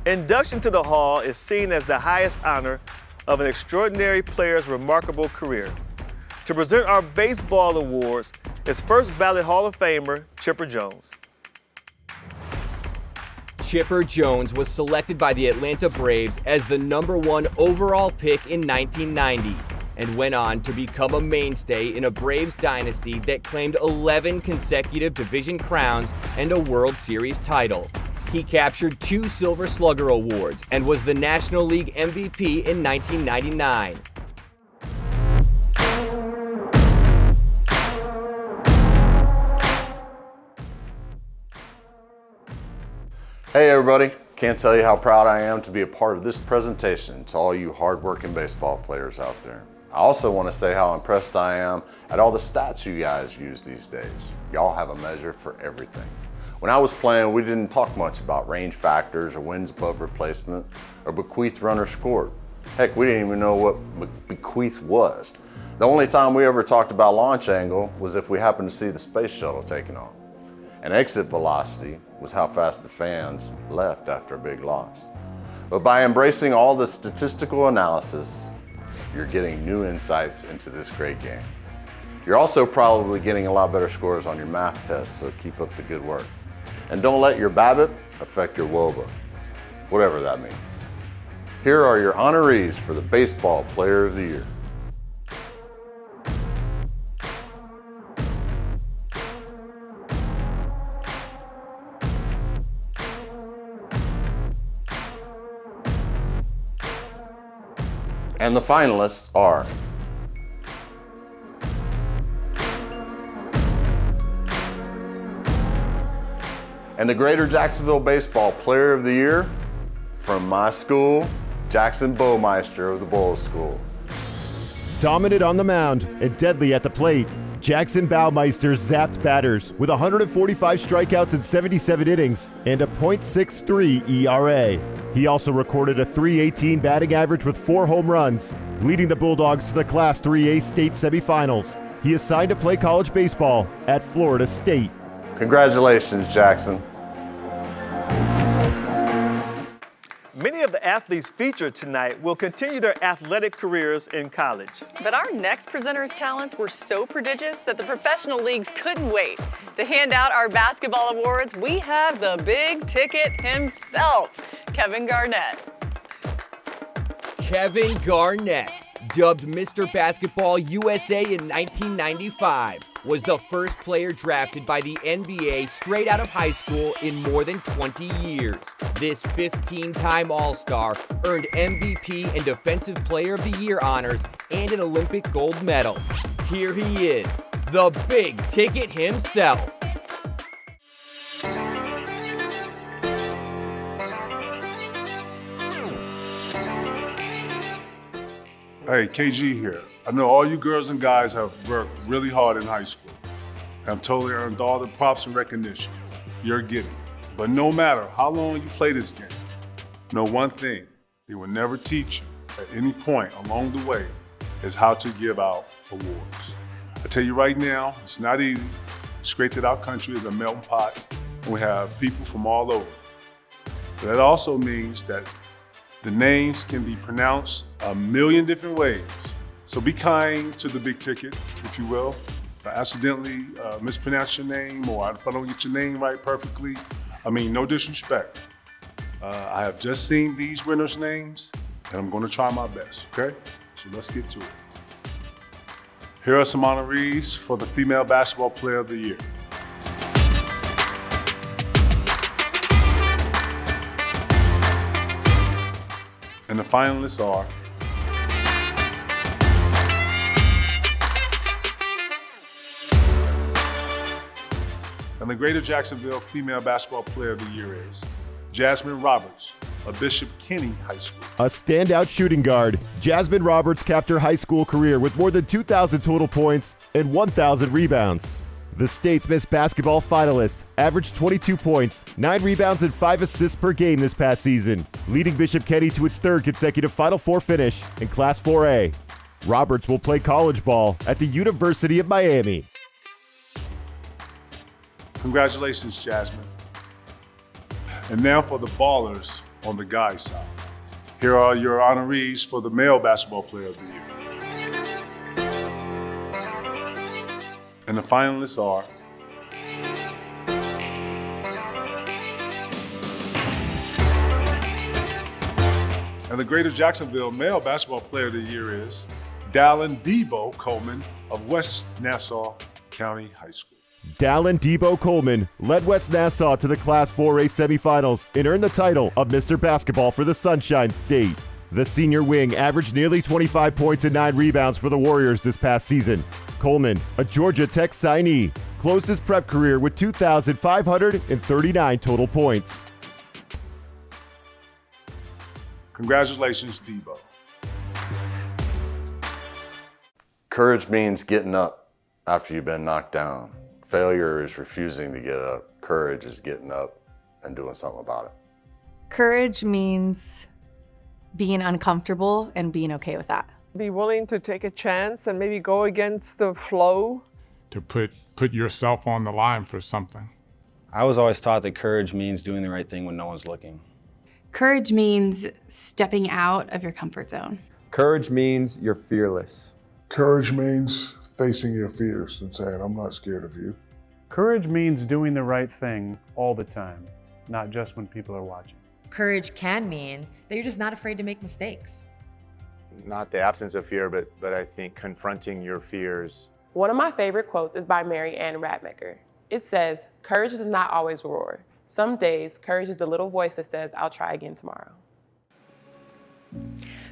Induction to the Hall is seen as the highest honor of an extraordinary player's remarkable career. To present our baseball awards is first ballot Hall of Famer Chipper Jones. Chipper Jones was selected by the Atlanta Braves as the #1 overall pick in 1990 and went on to become a mainstay in a Braves dynasty that claimed 11 consecutive division crowns and a World Series title. He captured 2 Silver Slugger awards and was the National League MVP in 1999. Hey everybody, can't tell you how proud I am to be a part of this presentation to all you hardworking baseball players out there. I also want to say how impressed I am at all the stats you guys use these days. Y'all have a measure for everything. When I was playing, we didn't talk much about range factors or wins above replacement or bequeathed runners scored. Heck, we didn't even know what bequeath was. The only time we ever talked about launch angle was if we happened to see the space shuttle taking off. And exit velocity was how fast the fans left after a big loss. But by embracing all the statistical analysis, you're getting new insights into this great game. You're also probably getting a lot better scores on your math tests, so keep up the good work. And don't let your BABIP affect your WOBA, whatever that means. Here are your honorees for the Baseball Player of the Year. And the finalists are and the Greater Jacksonville Baseball Player of the Year from my school, Jackson Bowmeister of the Bulls School. Dominant on the mound and deadly at the plate, Jackson Baumeister zapped batters with 145 strikeouts in 77 innings and a .63 ERA. He also recorded a .318 batting average with 4 home runs, leading the Bulldogs to the Class 3A state semifinals. He is signed to play college baseball at Florida State. Congratulations, Jackson. Many of the athletes featured tonight will continue their athletic careers in college. But our next presenter's talents were so prodigious that the professional leagues couldn't wait. To hand out our basketball awards, we have the big ticket himself, Kevin Garnett. Kevin Garnett, dubbed Mr. Basketball USA in 1995, was the first player drafted by the NBA straight out of high school in more than 20 years. This 15-time All-Star earned MVP and Defensive Player of the Year honors and an Olympic gold medal. Here he is, the big ticket himself. Hey, KG here. I know all you girls and guys have worked really hard in high school. Have totally earned all the props and recognition you're getting. But no matter how long you play this game, know one thing, they will never teach you at any point along the way is how to give out awards. I tell you right now, it's not easy. It's great that our country is a melting pot and we have people from all over. But that also means that the names can be pronounced a million different ways. So be kind to the big ticket, if you will. If I accidentally mispronounce your name or if I don't get your name right perfectly, I mean, no disrespect. I have just seen these winners' names and I'm gonna try my best, okay? So let's get to it. Here are some honorees for the Female Basketball Player of the Year. And the finalists are and the Greater Jacksonville Female Basketball Player of the Year is Jasmine Roberts of Bishop Kenny High School. A standout shooting guard, Jasmine Roberts capped her high school career with more than 2,000 total points and 1,000 rebounds. The state's Miss Basketball finalist averaged 22 points, 9 rebounds, and 5 assists per game this past season, leading Bishop Kenny to its 3rd consecutive Final Four finish in Class 4A. Roberts will play college ball at the University of Miami. Congratulations, Jasmine. And now for the ballers on the guys' side. Here are your honorees for the Male Basketball Player of the Year. And the finalists are and the Greater Jacksonville Male Basketball Player of the Year is Dallin Debo Coleman of West Nassau County High School. Dallin Debo Coleman led West Nassau to the Class 4A semifinals and earned the title of Mr. Basketball for the Sunshine State. The senior wing averaged nearly 25 points and 9 rebounds for the Warriors this past season. Coleman, a Georgia Tech signee, closed his prep career with 2,539 total points. Congratulations, Debo. Courage means getting up after you've been knocked down. Failure is refusing to get up. Courage is getting up and doing something about it. Courage means being uncomfortable and being okay with that. Be willing to take a chance and maybe go against the flow. To put yourself on the line for something. I was always taught that courage means doing the right thing when no one's looking. Courage means stepping out of your comfort zone. Courage means you're fearless. Courage means facing your fears and saying, I'm not scared of you. Courage means doing the right thing all the time, not just when people are watching. Courage can mean that you're just not afraid to make mistakes. Not the absence of fear, but I think confronting your fears. One of my favorite quotes is by Mary Ann Radmacher. It says, "Courage does not always roar. Some days, courage is the little voice that says, I'll try again tomorrow."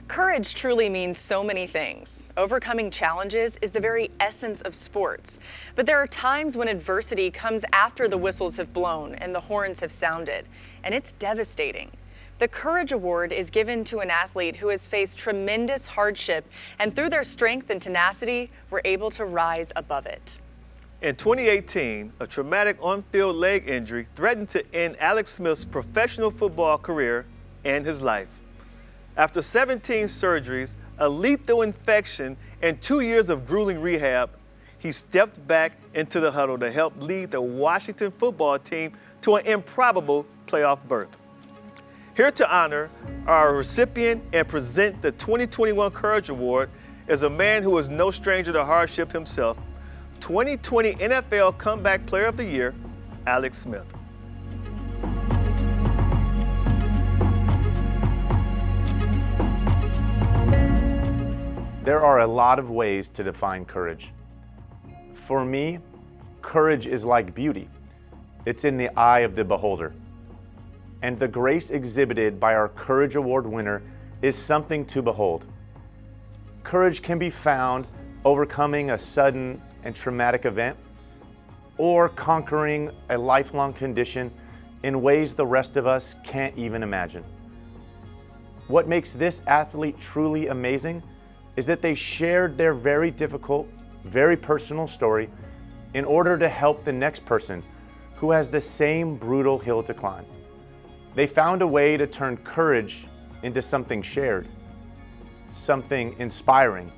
Courage truly means so many things. Overcoming challenges is the very essence of sports. But there are times when adversity comes after the whistles have blown and the horns have sounded, and it's devastating. The Courage Award is given to an athlete who has faced tremendous hardship, and through their strength and tenacity, were able to rise above it. In 2018, a traumatic on-field leg injury threatened to end Alex Smith's professional football career and his life. After 17 surgeries, a lethal infection, and 2 years of grueling rehab, he stepped back into the huddle to help lead the Washington football team to an improbable playoff berth. Here to honor our recipient and present the 2021 Courage Award is a man who is no stranger to hardship himself, 2020 NFL Comeback Player of the Year, Alex Smith. There are a lot of ways to define courage. For me, courage is like beauty. It's in the eye of the beholder. And the grace exhibited by our Courage Award winner is something to behold. Courage can be found overcoming a sudden and traumatic event, or conquering a lifelong condition in ways the rest of us can't even imagine. What makes this athlete truly amazing is that they shared their very difficult, very personal story in order to help the next person who has the same brutal hill to climb. They found a way to turn courage into something shared, something inspiring,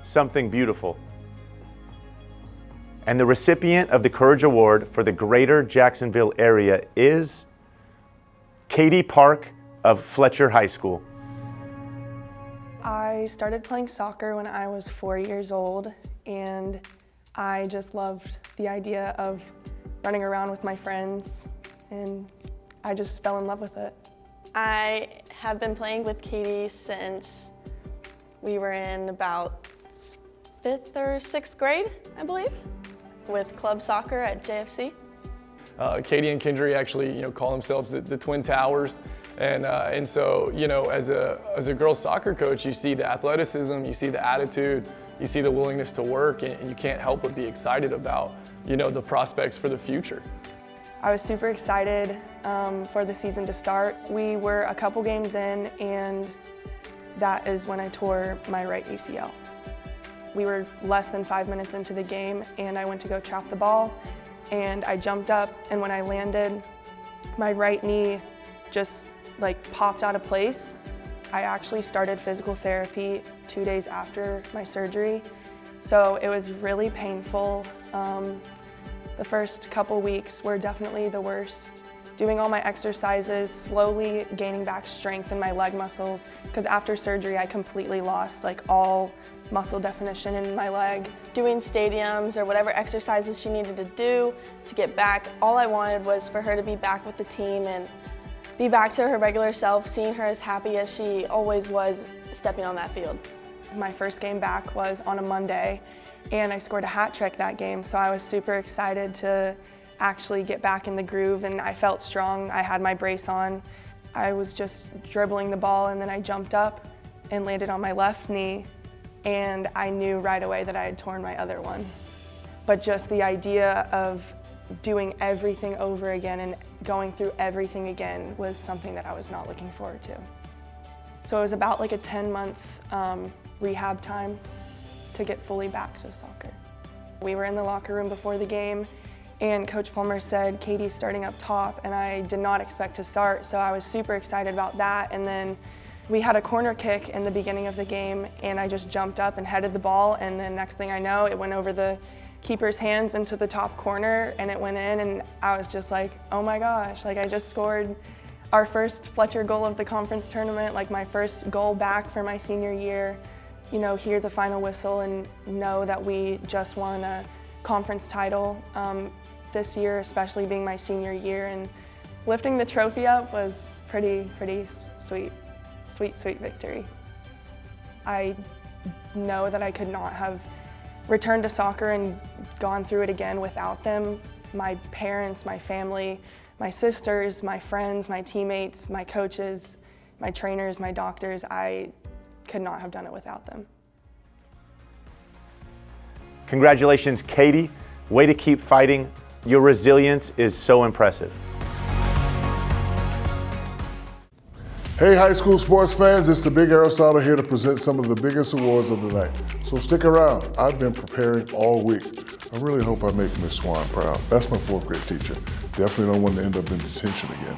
something beautiful. And the recipient of the Courage Award for the Greater Jacksonville area is Katie Park of Fletcher High School. I started playing soccer when I was 4 years old, and I just loved the idea of running around with my friends, and I just fell in love with it. I have been playing with Katie since we were in about 5th or 6th grade, I believe, with club soccer at JFC. Katie and Kendry actually, call themselves the Twin Towers. And so, as a girls soccer coach, you see the athleticism, you see the attitude, you see the willingness to work, and you can't help but be excited about, the prospects for the future. I was super excited for the season to start. We were a couple games in, and that is when I tore my right ACL. We were less than 5 minutes into the game, and I went to go trap the ball, and I jumped up, and when I landed, my right knee just popped out of place. I actually started physical therapy 2 days after my surgery, so it was really painful. The first couple weeks were definitely the worst. Doing all my exercises, slowly gaining back strength in my leg muscles, because after surgery I completely lost all muscle definition in my leg. Doing stadiums or whatever exercises she needed to do to get back, all I wanted was for her to be back with the team and be back to her regular self, seeing her as happy as she always was stepping on that field. My first game back was on a Monday, and I scored a hat trick that game, so I was super excited to actually get back in the groove, and I felt strong. I had my brace on. I was just dribbling the ball, and then I jumped up and landed on my left knee, and I knew right away that I had torn my other one. But just the idea of doing everything over again and going through everything again was something that I was not looking forward to. So it was about a 10-month rehab time to get fully back to soccer. We were in the locker room before the game, and Coach Plummer said, "Katie's starting up top," and I did not expect to start, so I was super excited about that. And then we had a corner kick in the beginning of the game, and I just jumped up and headed the ball, and then next thing I know, it went over the keeper's hands into the top corner, and it went in, and I was just like, oh my gosh, I just scored our first Fletcher goal of the conference tournament, my first goal back for my senior year. Hear the final whistle and know that we just won a conference title this year, especially being my senior year, and lifting the trophy up was pretty sweet victory. I know that I could not have returned to soccer and gone through it again without them. My parents, my family, my sisters, my friends, my teammates, my coaches, my trainers, my doctors, I could not have done it without them. Congratulations, Katie. Way to keep fighting. Your resilience is so impressive. Hey high school sports fans, it's the Big Aristotle here to present some of the biggest awards of the night. So stick around, I've been preparing all week. I really hope I make Miss Swan proud. That's my 4th grade teacher. Definitely don't want to end up in detention again.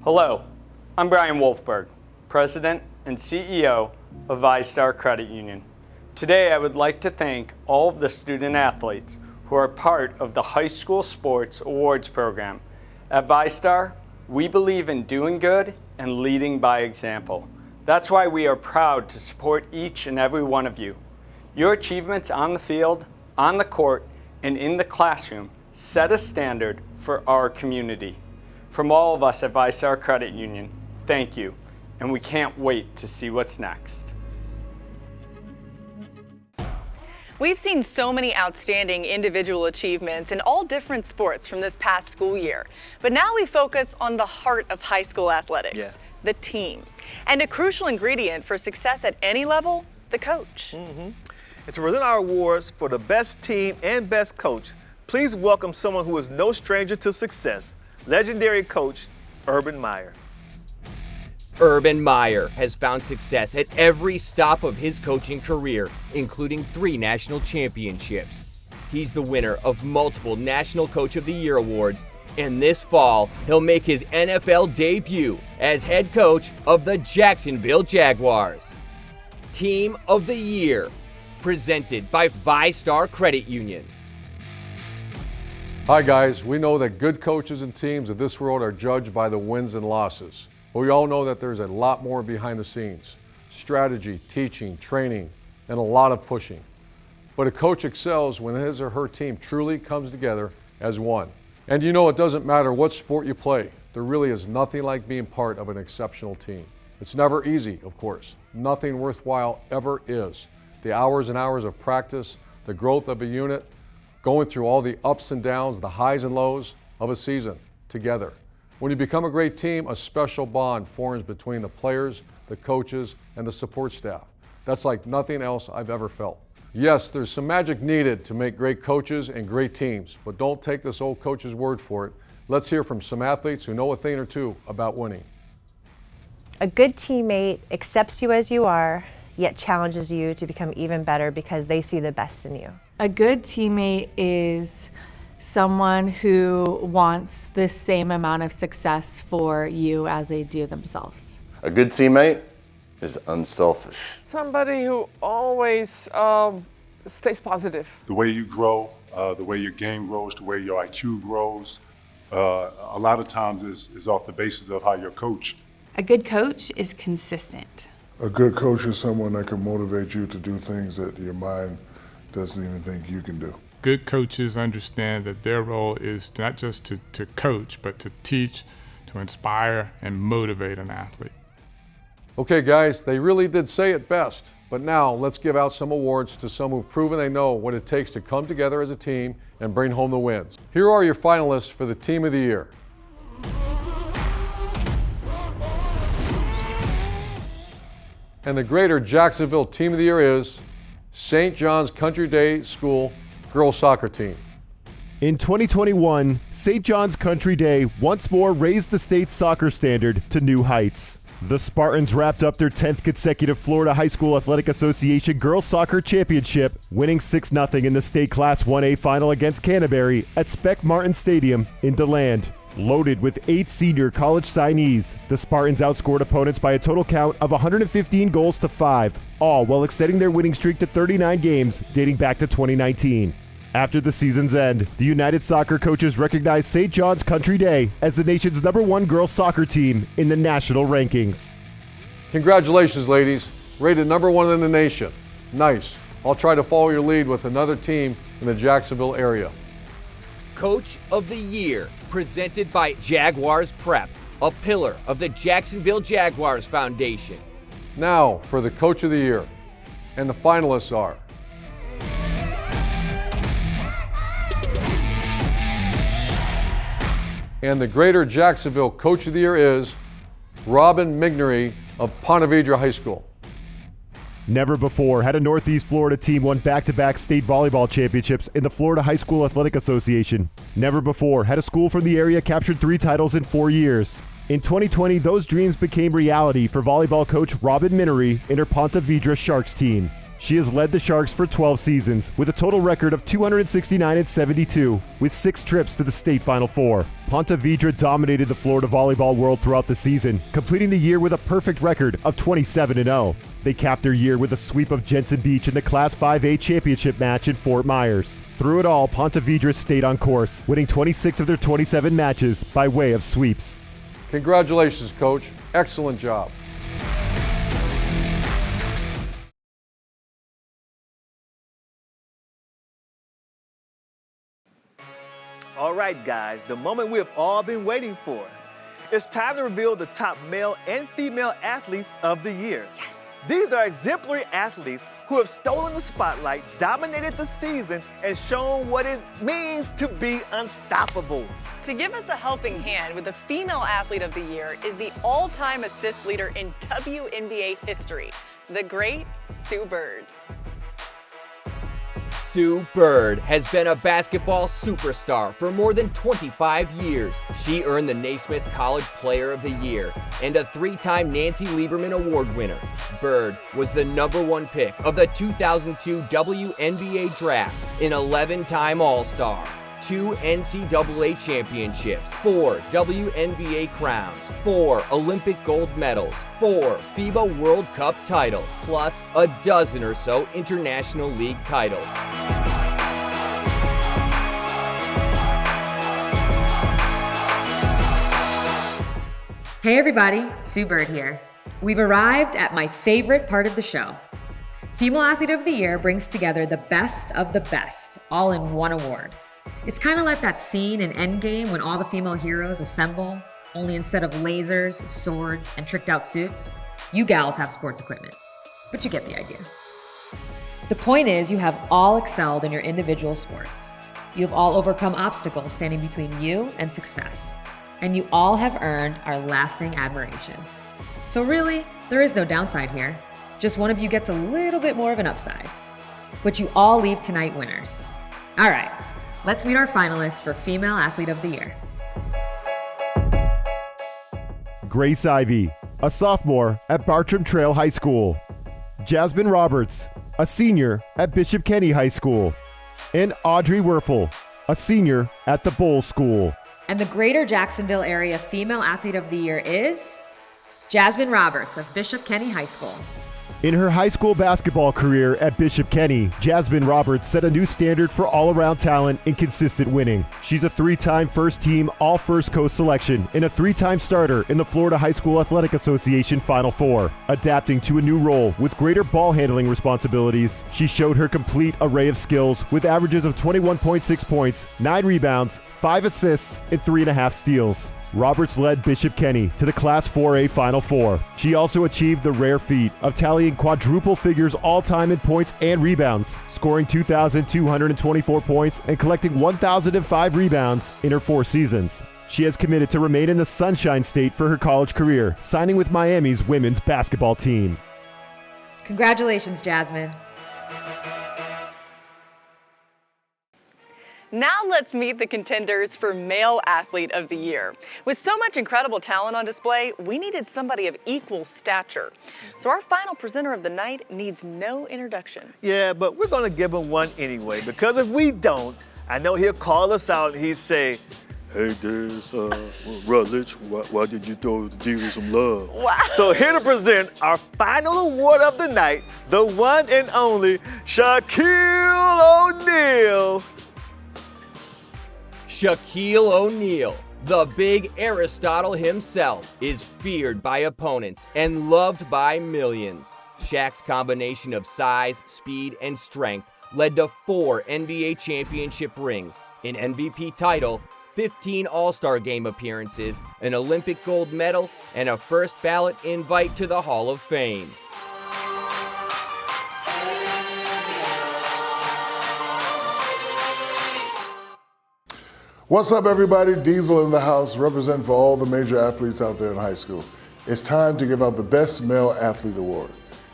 Hello, I'm Brian Wolfberg, President and CEO of ViStar Credit Union. Today I would like to thank all of the student athletes who are part of the High School Sports Awards program. At ViStar, we believe in doing good and leading by example. That's why we are proud to support each and every one of you. Your achievements on the field, on the court, and in the classroom set a standard for our community. From all of us at ViStar Credit Union, thank you, and we can't wait to see what's next. We've seen so many outstanding individual achievements in all different sports from this past school year. But now we focus on the heart of high school athletics, the team. And a crucial ingredient for success at any level, the coach. And to present our awards for the best team and best coach, please welcome someone who is no stranger to success, legendary coach, Urban Meyer. Urban Meyer has found success at every stop of his coaching career, including 3 national championships. He's the winner of multiple National Coach of the Year awards, and this fall, he'll make his NFL debut as head coach of the Jacksonville Jaguars. Team of the Year, presented by ViStar Credit Union. Hi guys, we know that good coaches and teams of this world are judged by the wins and losses. But we all know that there's a lot more behind the scenes. Strategy, teaching, training, and a lot of pushing. But a coach excels when his or her team truly comes together as one. And you know it doesn't matter what sport you play. There really is nothing like being part of an exceptional team. It's never easy, of course. Nothing worthwhile ever is. The hours and hours of practice, the growth of a unit, going through all the ups and downs, the highs and lows of a season together. When you become a great team, a special bond forms between the players, the coaches, and the support staff. That's like nothing else I've ever felt. Yes, there's some magic needed to make great coaches and great teams, but don't take this old coach's word for it. Let's hear from some athletes who know a thing or two about winning. A good teammate accepts you as you are, yet challenges you to become even better because they see the best in you. A good teammate is someone who wants the same amount of success for you as they do themselves. A good teammate is unselfish. Somebody who always stays positive. The way you grow, the way your game grows, the way your IQ grows, a lot of times is off the basis of how you're coached. A good coach is consistent. A good coach is someone that can motivate you to do things that your mind doesn't even think you can do. Good coaches understand that their role is not just to coach, but to teach, to inspire, and motivate an athlete. Okay guys, they really did say it best, but now let's give out some awards to some who've proven they know what it takes to come together as a team and bring home the wins. Here are your finalists for the Team of the Year. And the Greater Jacksonville Team of the Year is St. John's Country Day School Girls Soccer Team. In 2021, St. John's Country Day once more raised the state soccer standard to new heights. The Spartans wrapped up their 10th consecutive Florida High School Athletic Association Girls Soccer Championship, winning 6-0 in the state Class 1A final against Canterbury at Speck Martin Stadium in DeLand. Loaded with 8 senior college signees, the Spartans outscored opponents by a total count of 115 goals to 5, all while extending their winning streak to 39 games dating back to 2019. After the season's end, the United Soccer coaches recognized St. John's Country Day as the nation's #1 girls soccer team in the national rankings. Congratulations, ladies. Rated #1 in the nation. Nice. I'll try to follow your lead with another team in the Jacksonville area. Coach of the Year, presented by Jaguars Prep, a pillar of the Jacksonville Jaguars Foundation. Now for the Coach of the Year. And the finalists are and the Greater Jacksonville Coach of the Year is Robin Mignery of Ponte Vedra High School. Never before had a Northeast Florida team won back-to-back state volleyball championships in the Florida High School Athletic Association. Never before had a school from the area captured 3 titles in 4 years. In 2020, those dreams became reality for volleyball coach Robin Mignery and her Ponte Vedra Sharks team. She has led the Sharks for 12 seasons with a total record of 269-72 with 6 trips to the state Final Four. Ponte Vedra dominated the Florida volleyball world throughout the season, completing the year with a perfect record of 27-0. They capped their year with a sweep of Jensen Beach in the Class 5A championship match in Fort Myers. Through it all, Ponte Vedra stayed on course, winning 26 of their 27 matches by way of sweeps. Congratulations, Coach. Excellent job. All right, guys, the moment we have all been waiting for. It's time to reveal the top male and female athletes of the year. Yes. These are exemplary athletes who have stolen the spotlight, dominated the season, and shown what it means to be unstoppable. To give us a helping hand with the female athlete of the year is the all-time assist leader in WNBA history, the great Sue Bird. Sue Bird has been a basketball superstar for more than 25 years. She earned the Naismith College Player of the Year and a 3-time Nancy Lieberman Award winner. Bird was the #1 pick of the 2002 WNBA draft, an 11-time All-Star, 2 NCAA championships, 4 WNBA crowns, 4 Olympic gold medals, 4 FIBA World Cup titles, plus a dozen or so International League titles. Hey everybody, Sue Bird here. We've arrived at my favorite part of the show. Female Athlete of the Year brings together the best of the best, all in one award. It's kind of like that scene in Endgame when all the female heroes assemble, only instead of lasers, swords, and tricked out suits, you gals have sports equipment. But you get the idea. The point is, you have all excelled in your individual sports. You have all overcome obstacles standing between you and success. And you all have earned our lasting admirations. So really, there is no downside here. Just one of you gets a little bit more of an upside. But you all leave tonight winners. All right, let's meet our finalists for Female Athlete of the Year. Grace Ivy, a sophomore at Bartram Trail High School. Jasmine Roberts, a senior at Bishop Kenny High School. And Audrey Werfel, a senior at the Bowl School. And the Greater Jacksonville Area Female Athlete of the Year is Jasmine Roberts of Bishop Kenny High School. In her high school basketball career at Bishop Kenny, Jasmine Roberts set a new standard for all-around talent and consistent winning. She's a 3-time first-team All-First Coast selection and a 3-time starter in the Florida High School Athletic Association Final Four. Adapting to a new role with greater ball handling responsibilities, she showed her complete array of skills with averages of 21.6 points, 9 rebounds, 5 assists, and 3.5 steals. Roberts led Bishop Kenny to the Class 4A Final Four. She also achieved the rare feat of tallying quadruple figures all-time in points and rebounds, scoring 2,224 points and collecting 1,005 rebounds in her 4 seasons. She has committed to remain in the Sunshine State for her college career, signing with Miami's women's basketball team. Congratulations, Jasmine. Now let's meet the contenders for Male Athlete of the Year. With so much incredible talent on display, we needed somebody of equal stature. So our final presenter of the night needs no introduction. Yeah, but we're gonna give him one anyway, because if we don't, I know he'll call us out and he'll say, "Hey, there's Rutledge, why did you throw Jesus some love?" Wow. So here to present our final award of the night, the one and only Shaquille O'Neal. Shaquille O'Neal, The big Aristotle himself is feared by opponents and loved by millions. Shaq's combination of size, speed, and strength led to 4 NBA championship rings, an MVP title, 15 All-Star Game appearances, an Olympic gold medal, and a first ballot invite to the Hall of Fame. What's up, everybody? Diesel in the house, representing for all the major athletes out there in high school. It's time to give out the Best Male Athlete Award.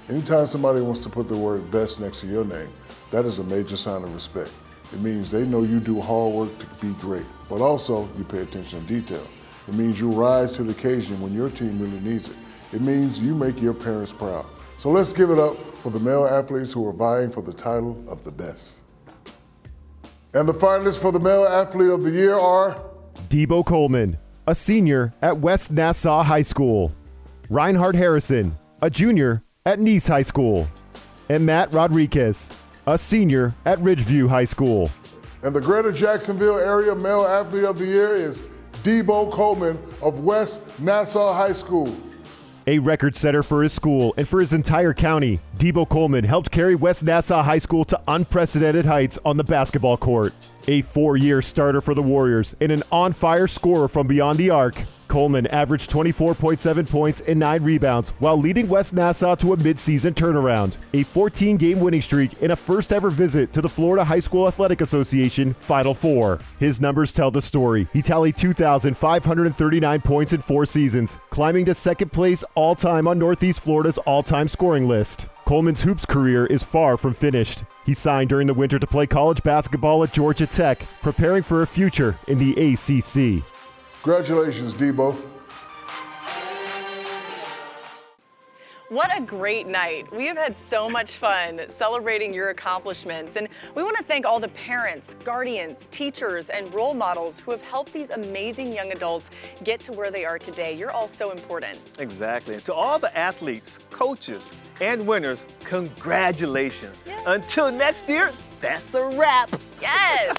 Anytime somebody wants to put the word best next to your name, that is a major sign of respect. It means they know you do hard work to be great, but also you pay attention to detail. It means you rise to the occasion when your team really needs it. It means you make your parents proud. So let's give it up for the male athletes who are vying for the title of the best. And the finalists for the Male Athlete of the Year are Debo Coleman, a senior at West Nassau High School. Reinhard Harrison, a junior at Nice High School. And Matt Rodriguez, a senior at Ridgeview High School. And the Greater Jacksonville Area Male Athlete of the Year is Debo Coleman of West Nassau High School. A record setter for his school and for his entire county, Debo Coleman helped carry West Nassau High School to unprecedented heights on the basketball court. A 4-year starter for the Warriors and an on-fire scorer from beyond the arc, Coleman averaged 24.7 points and 9 rebounds while leading West Nassau to a midseason turnaround, a 14-game winning streak, and a first-ever visit to the Florida High School Athletic Association Final Four. His numbers tell the story. He tallied 2,539 points in 4 seasons, climbing to second place all-time on Northeast Florida's all-time scoring list. Coleman's hoops career is far from finished. He signed during the winter to play college basketball at Georgia Tech, preparing for a future in the ACC. Congratulations, Debo. What a great night. We have had so much fun celebrating your accomplishments, and we want to thank all the parents, guardians, teachers, and role models who have helped these amazing young adults get to where they are today. You're all so important. Exactly. And to all the athletes, coaches, and winners, congratulations. Yes. Until next year, that's a wrap. Yes.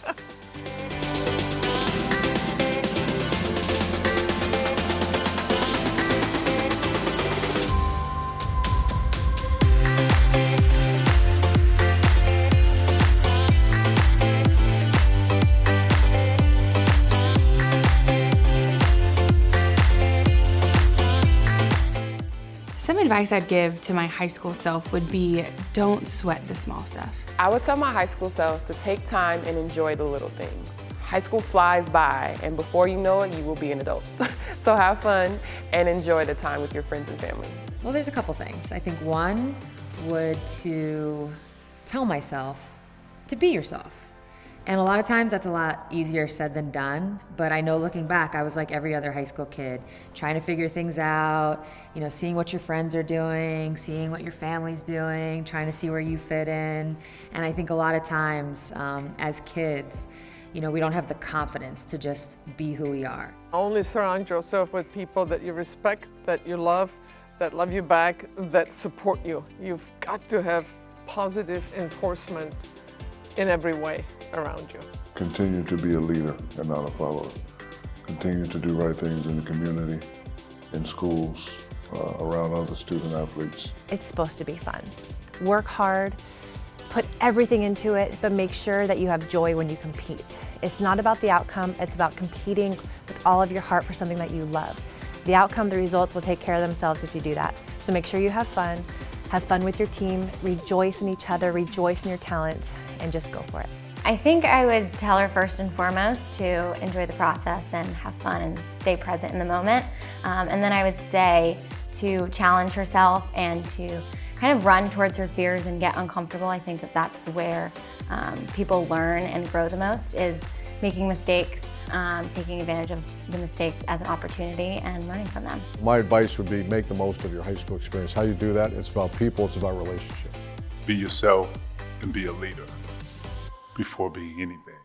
Some advice I'd give to my high school self would be don't sweat the small stuff. I would tell my high school self to take time and enjoy the little things. High school flies by, and before you know it, you will be an adult. So have fun and enjoy the time with your friends and family. Well, there's a couple things. I think one would to tell myself to be yourself. And a lot of times that's a lot easier said than done, but I know looking back, I was like every other high school kid, trying to figure things out, seeing what your friends are doing, seeing what your family's doing, trying to see where you fit in. And I think a lot of times as kids, we don't have the confidence to just be who we are. Only surround yourself with people that you respect, that you love you back, that support you. You've got to have positive enforcement in every way around you. Continue to be a leader and not a follower. Continue to do right things in the community, in schools, around other student athletes. It's supposed to be fun. Work hard, put everything into it, but make sure that you have joy when you compete. It's not about the outcome, it's about competing with all of your heart for something that you love. The outcome, the results will take care of themselves if you do that. So make sure you have fun with your team, rejoice in each other, rejoice in your talent, and just go for it. I think I would tell her first and foremost to enjoy the process and have fun and stay present in the moment. And then I would say to challenge herself and to kind of run towards her fears and get uncomfortable. I think that that's where people learn and grow the most, is making mistakes, taking advantage of the mistakes as an opportunity and learning from them. My advice would be make the most of your high school experience. How you do that, it's about people, it's about relationships. Be yourself and be a leader before being anything.